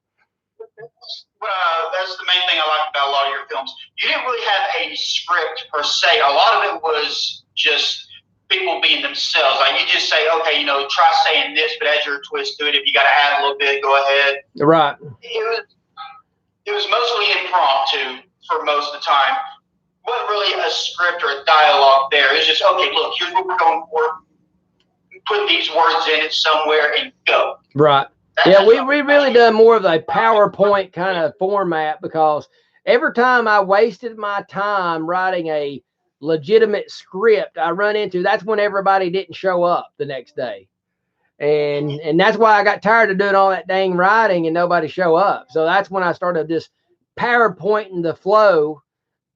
That's the main thing I like about a lot of your films. You didn't really have a script per se. A lot of it was just people being themselves. Like you just say, okay, you know, try saying this, but add your twist to it. If you got to add a little bit, go ahead. Right. It was mostly impromptu for most of the time. Wasn't really a script or a dialogue there. It was just, okay, look, here's what we're going for. Put these words in it somewhere and go. Right. Yeah, we really done more of a PowerPoint kind of format, because every time I wasted my time writing a legitimate script, I run into, that's when everybody didn't show up the next day. And that's why I got tired of doing all that dang writing and nobody show up. So that's when I started just PowerPointing the flow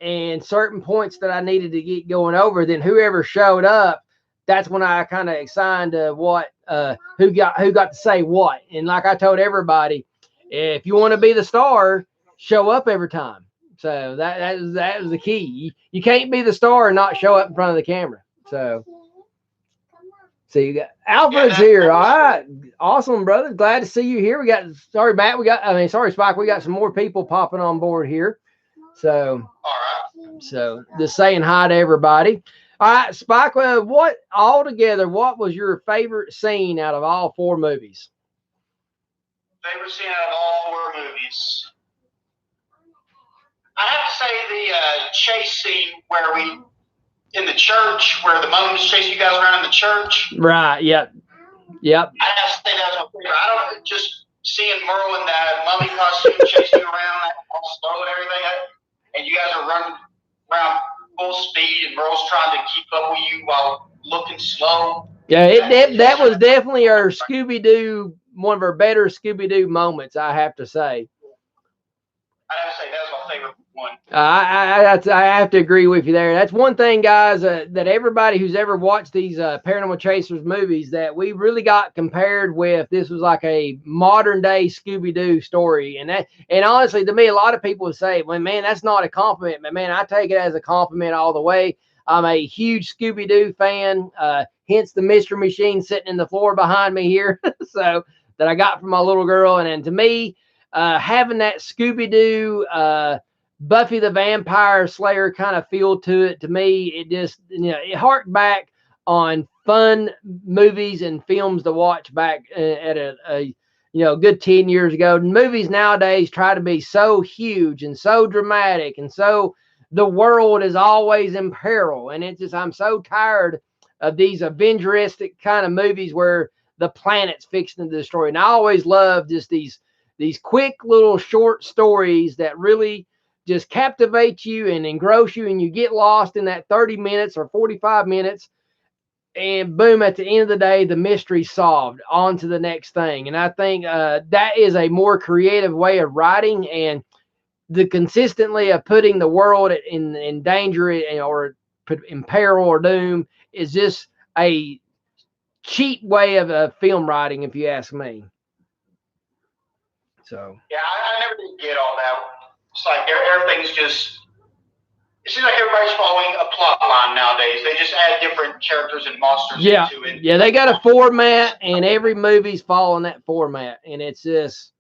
and certain points that I needed to get going over. Then whoever showed up, that's when I kind of assigned what who got to say what. And like I told everybody, if you want to be the star, show up every time. So that was the key. You can't be the star and not show up in front of the camera. So you got Alfred's here. All right, awesome, brother. Glad to see you here. Sorry, Matt. Sorry, Spike. We got some more people popping on board here. So just saying hi to everybody. All right, Spike, what was your favorite scene out of all 4 movies? Favorite scene out of all 4 movies? I'd have to say the chase scene in the church, where the mummies chase you guys around in the church. Right, yep. I'd have to say that was my favorite. I don't just seeing Merle in that mummy costume chasing you around all slow and everything, and you guys are running around full speed, and Merle's trying to keep up with you while looking slow. Yeah, that was definitely our Scooby-Doo, one of our better Scooby-Doo moments, I have to say. I have to say that was my favorite one. I have to agree with you there. That's one thing, guys, that everybody who's ever watched these Paranormal Chasers movies, that we really got compared with. This was like a modern day Scooby-Doo story, and honestly, to me, a lot of people would say, "Well, man, that's not a compliment." But man, I take it as a compliment all the way. I'm a huge Scooby-Doo fan. Hence the mystery machine sitting in the floor behind me here, so that I got from my little girl, and to me, having that Scooby-Doo, Buffy the Vampire Slayer kind of feel to it, to me, it just, it harked back on fun movies and films to watch back at a good 10 years ago. Movies nowadays try to be so huge and so dramatic, and so the world is always in peril. And it's just, I'm so tired of these Avengeristic kind of movies where the planet's fixing to destroy. And I always love just these quick little short stories that really just captivate you and engross you, and you get lost in that 30 minutes or 45 minutes, and boom, at the end of the day, the mystery's solved. On to the next thing. And I think that is a more creative way of writing, and the consistently of putting the world in danger or in peril or doom is just a cheap way of film writing, if you ask me. So yeah, I never did get all that. It's like everything's just, it seems like everybody's following a plot line nowadays. They just add different characters and monsters into it. Yeah, they got a format, and every movie's following that format, and it's just,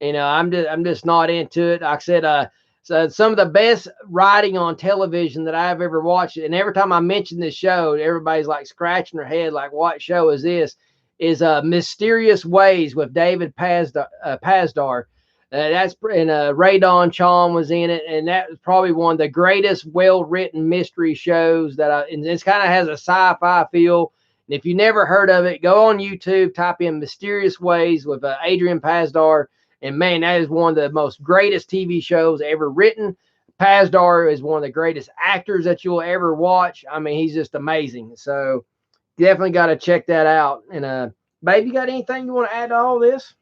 I'm just not into it. Like I said, some of the best writing on television that I've ever watched. And every time I mention this show, everybody's like scratching their head, like, what show is this? Is Mysterious Ways with David Pazdar. That's and Ray Don Chong was in it, and that was probably one of the greatest well-written mystery shows that and this kind of has a sci-fi feel. And if you never heard of it, go on YouTube, type in Mysterious Ways with Adrian Pazdar. And man, that is one of the most greatest TV shows ever written. Pazdar is one of the greatest actors that you'll ever watch. I mean, he's just amazing. So definitely got to check that out. And babe, you got anything you want to add to all this?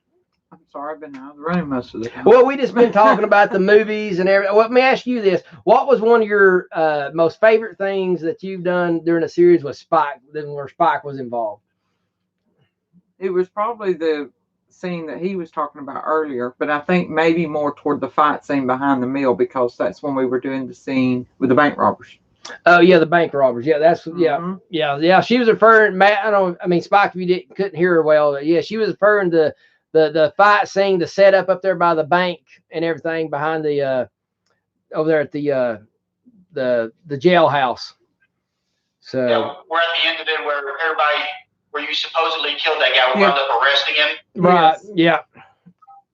I'm sorry, I've been out of the room most of the time. Well, we just been talking about the movies and everything. Well, let me ask you this. What was one of your most favorite things that you've done during a series with Spike, where Spike was involved? It was probably the scene that he was talking about earlier, but I think maybe more toward the fight scene behind the mill, because that's when we were doing the scene with the bank robbers. Oh yeah, the bank robbers. Yeah, that's yeah. She was referring, Matt. I mean, Spike, if you couldn't hear her well, yeah, she was referring to the fight scene, the setup up there by the bank and everything behind the over there at the jailhouse. So Yeah, we're at the end of it where you supposedly killed that guy. We wound up arresting him. Right. Yes.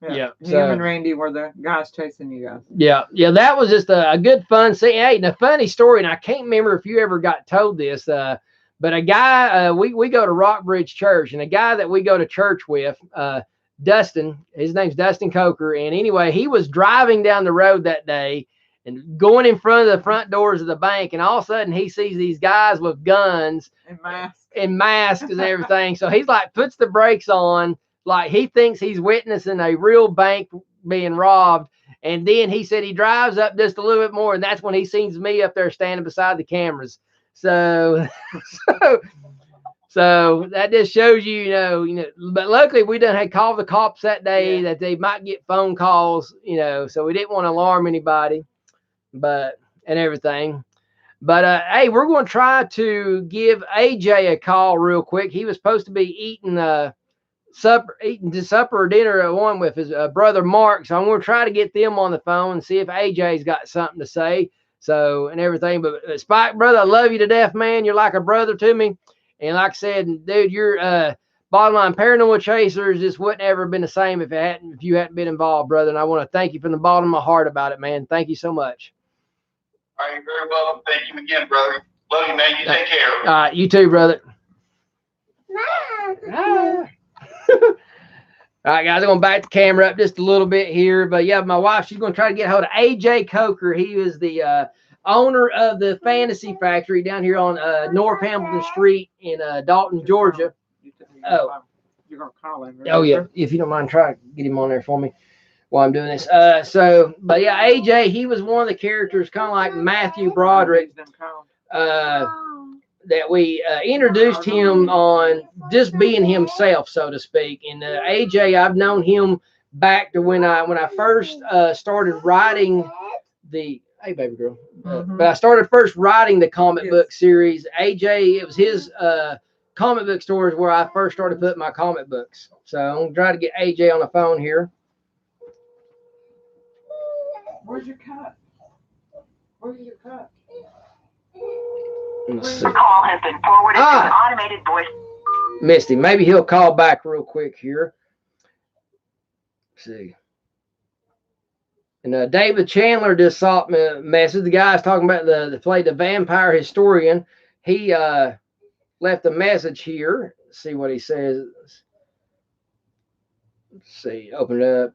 Yeah. Him and Randy were the guys chasing you guys. Yeah. That was just a good fun scene. Hey, and a funny story, and I can't remember if you ever got told this, but a guy, we go to Rockbridge Church, and a guy that we go to church with, Dustin, his name's Dustin Coker, and anyway, he was driving down the road that day and going in front of the front doors of the bank, and all of a sudden he sees these guys with guns and masks and everything. So he's like, puts the brakes on, like he thinks he's witnessing a real bank being robbed. And then he said he drives up just a little bit more, and that's when he sees me up there standing beside the cameras. So that just shows you know. But luckily we done had called the cops that day that they might get phone calls, so we didn't want to alarm anybody, and everything. But hey, we're going to try to give AJ a call real quick. He was supposed to be eating supper or dinner at one with his brother Mark. So I'm going to try to get them on the phone and see if AJ's got something to say. So and everything. But Spike, brother, I love you to death, man. You're like a brother to me. And like I said, dude, your bottom line, Paranormal Chasers just wouldn't ever been the same if you hadn't been involved, brother. And I want to thank you from the bottom of my heart about it, man. Thank you so much. All right, very welcome. Thank you again, brother. Love you, man. You take care. All right, you too, brother. All right, guys, I'm going to back the camera up just a little bit here. But yeah, my wife, she's going to try to get hold of AJ Coker. He is the owner of the Fantasy Factory down here on North Hamilton Street in Dalton, Georgia. Oh, you're going to call him. Oh, yeah. If you don't mind, try to get him on there for me while I'm doing this. But yeah, AJ, he was one of the characters, kind of like Matthew Broderick, that we introduced him on just being himself, so to speak. And AJ, I've known him back to when I first started writing hey baby girl, but I started first writing the comic book series. AJ, it was his comic book stores where I first started putting my comic books. So I'm gonna try to get AJ on the phone here. Where's your cut? Where's your cut? Call has been forwarded to an automated voice. Missed him. Maybe he'll call back real quick here. Let's see. And David Chandler just saw me a message. The guy's talking about the play the vampire historian. He left a message here. Let's see what he says. Let's see. Open it up.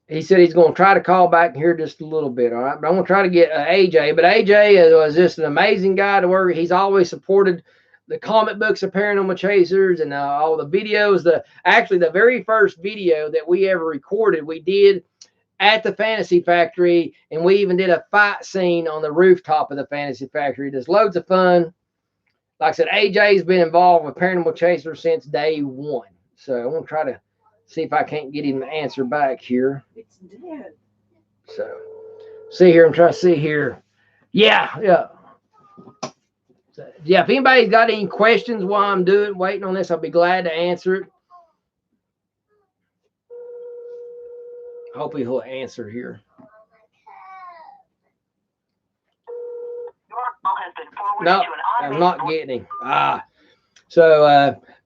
He said he's going to try to call back here just a little bit, all right? But I'm going to try to get AJ. But AJ was just an amazing guy to work with. He's always supported the comic books of Paranormal Chasers and all the videos. Actually, the very first video that we ever recorded, we did at the Fantasy Factory, and we even did a fight scene on the rooftop of the Fantasy Factory. There's loads of fun. Like I said, AJ's been involved with Paranormal Chasers since day one. So I want to try to see if I can't get him to answer back here. It's dead. So, see here. I'm trying to see here. Yeah. So, yeah, if anybody's got any questions while I'm waiting on this, I'll be glad to answer it. Hopefully he'll answer here. No, I'm not getting him.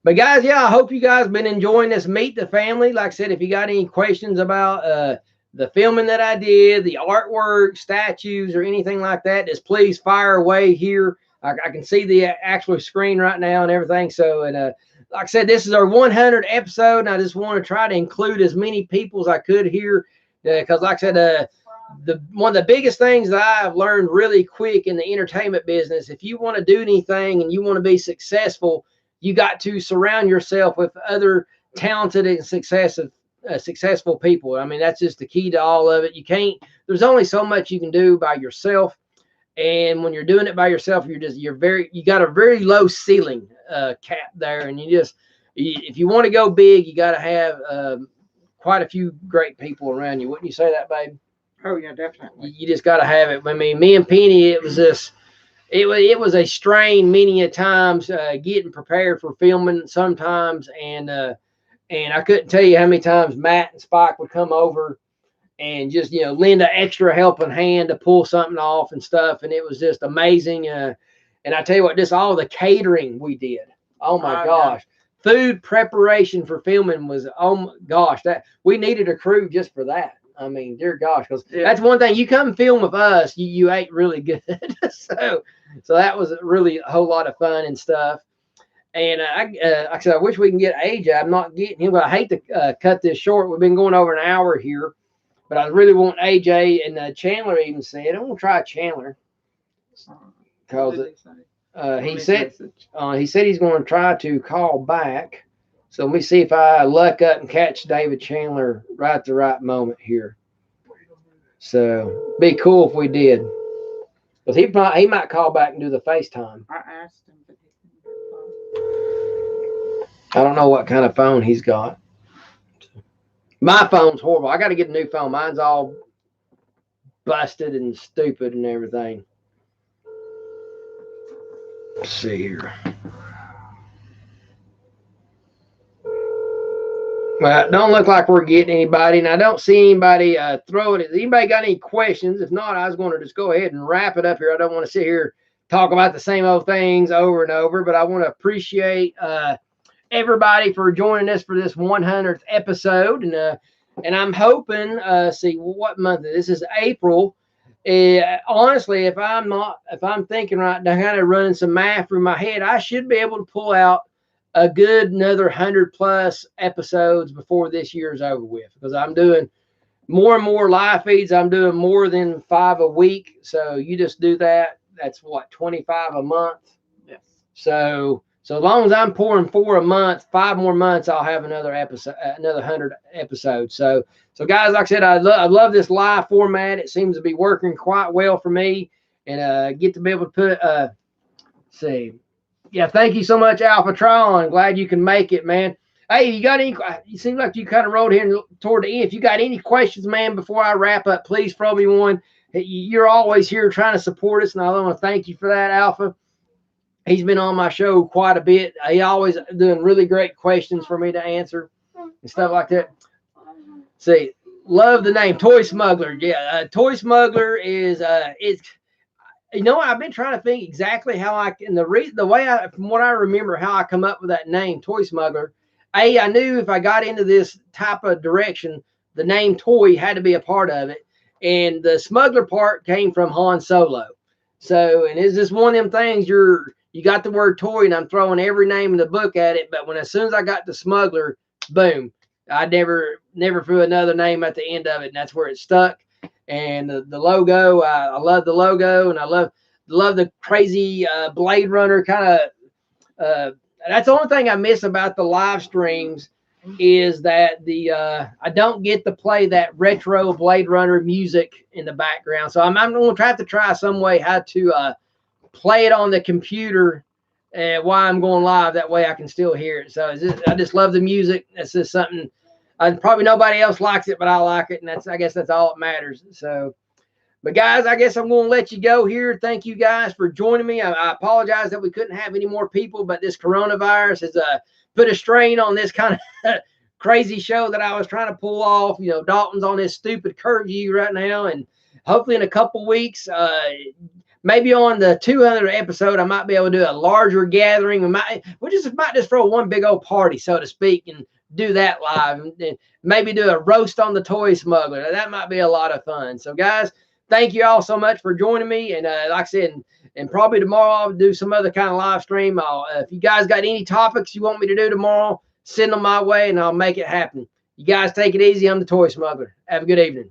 But guys, yeah, I hope you guys been enjoying this Meet the Family. Like I said, if you got any questions about the filming that I did, the artwork, statues, or anything like that, just please fire away here. I can see the actual screen right now and everything. So, and like I said, this is our 100th episode, and I just want to try to include as many people as I could here, because like I said, one of the biggest things that I've learned really quick in the entertainment business, if you want to do anything and you want to be successful, you got to surround yourself with other talented and successful people. I mean, that's just the key to all of it. There's only so much you can do by yourself. And when you're doing it by yourself, you got a very low ceiling cap there. And if you want to go big, you got to have quite a few great people around you. Wouldn't you say that, babe? Oh yeah, definitely. You just got to have it. I mean, me and Penny, it was a strain many a times getting prepared for filming sometimes. And I couldn't tell you how many times Matt and Spike would come over and just, lend an extra helping hand to pull something off and stuff. And it was just amazing. And I tell you what, just all the catering we did. Oh my gosh. Yeah. Food preparation for filming was, oh my gosh, that we needed a crew just for that. I mean, dear gosh, because that's one thing. You come film with us, you ate really good. so that was really a whole lot of fun and stuff. And I said, I wish we can get AJ. I'm not getting him, but I hate to cut this short. We've been going over an hour here. But I really want AJ, and Chandler even said, I'm going to try Chandler. Because he said he's going to try to call back. So let me see if I luck up and catch David Chandler right at the right moment here. So be cool if we did. Because he might call back and do the FaceTime. I asked him, but I don't know what kind of phone he's got. My phone's horrible. I got to get a new phone. Mine's all busted and stupid and everything. Let's see here. Well, it don't look like we're getting anybody, and I don't see anybody throwing it. Anybody got any questions? If not, I was going to just go ahead and wrap it up here. I don't want to sit here talk about the same old things over and over, but I want to appreciate everybody for joining us for this 100th episode, and I'm hoping see what month this is. April. Honestly, if I'm thinking right now, kind of running some math through my head, I should be able to pull out a good another 100+ episodes before this year's over with, because I'm doing more and more live feeds. I'm doing more than 5 a week, so you just do that. That's what, 25 a month. Yes. So as long as I'm pouring 4 a month, 5 more months, I'll have another episode, another 100 episodes. So guys, like I said, I love this live format. It seems to be working quite well for me, and get to be able to put see. Yeah, thank you so much, Alpha Tron. Glad you can make it, man. Hey, you got any? You seem like you kind of rolled here toward the end. If you got any questions, man, before I wrap up, please throw me one. You're always here trying to support us, and I want to thank you for that, Alpha. He's been on my show quite a bit. He always doing really great questions for me to answer and stuff like that. See, love the name Toy Smuggler. Yeah, Toy Smuggler is I've been trying to think exactly how from what I remember, how I come up with that name, Toy Smuggler. I knew if I got into this type of direction, the name Toy had to be a part of it. And the smuggler part came from Han Solo. So, and it's just one of them things, you got the word toy, and I'm throwing every name in the book at it. But as soon as I got the smuggler, boom, I never threw another name at the end of it. And that's where it stuck. And the logo, I love the logo, and I love the crazy Blade Runner kind of. That's the only thing I miss about the live streams is that I don't get to play that retro Blade Runner music in the background. So I'm going to have to try some way how to play it on the computer while I'm going live. That way I can still hear it. So I just love the music. That's just something. Probably nobody else likes it, but I like it, and I guess that's all that matters. So, but guys, I guess I'm going to let you go here. Thank you guys for joining me. I apologize that we couldn't have any more people, but this coronavirus has put a strain on this kind of crazy show that I was trying to pull off. Dalton's on this stupid curfew right now, and hopefully in a couple weeks, maybe on the 200 episode, I might be able to do a larger gathering. We might just throw one big old party, so to speak, and do that live, and maybe do a roast on the Toy Smuggler. That might be a lot of fun. So, guys, thank you all so much for joining me. And like I said, and probably tomorrow I'll do some other kind of live stream. If you guys got any topics you want me to do tomorrow, send them my way, and I'll make it happen. You guys take it easy. I'm the Toy Smuggler. Have a good evening.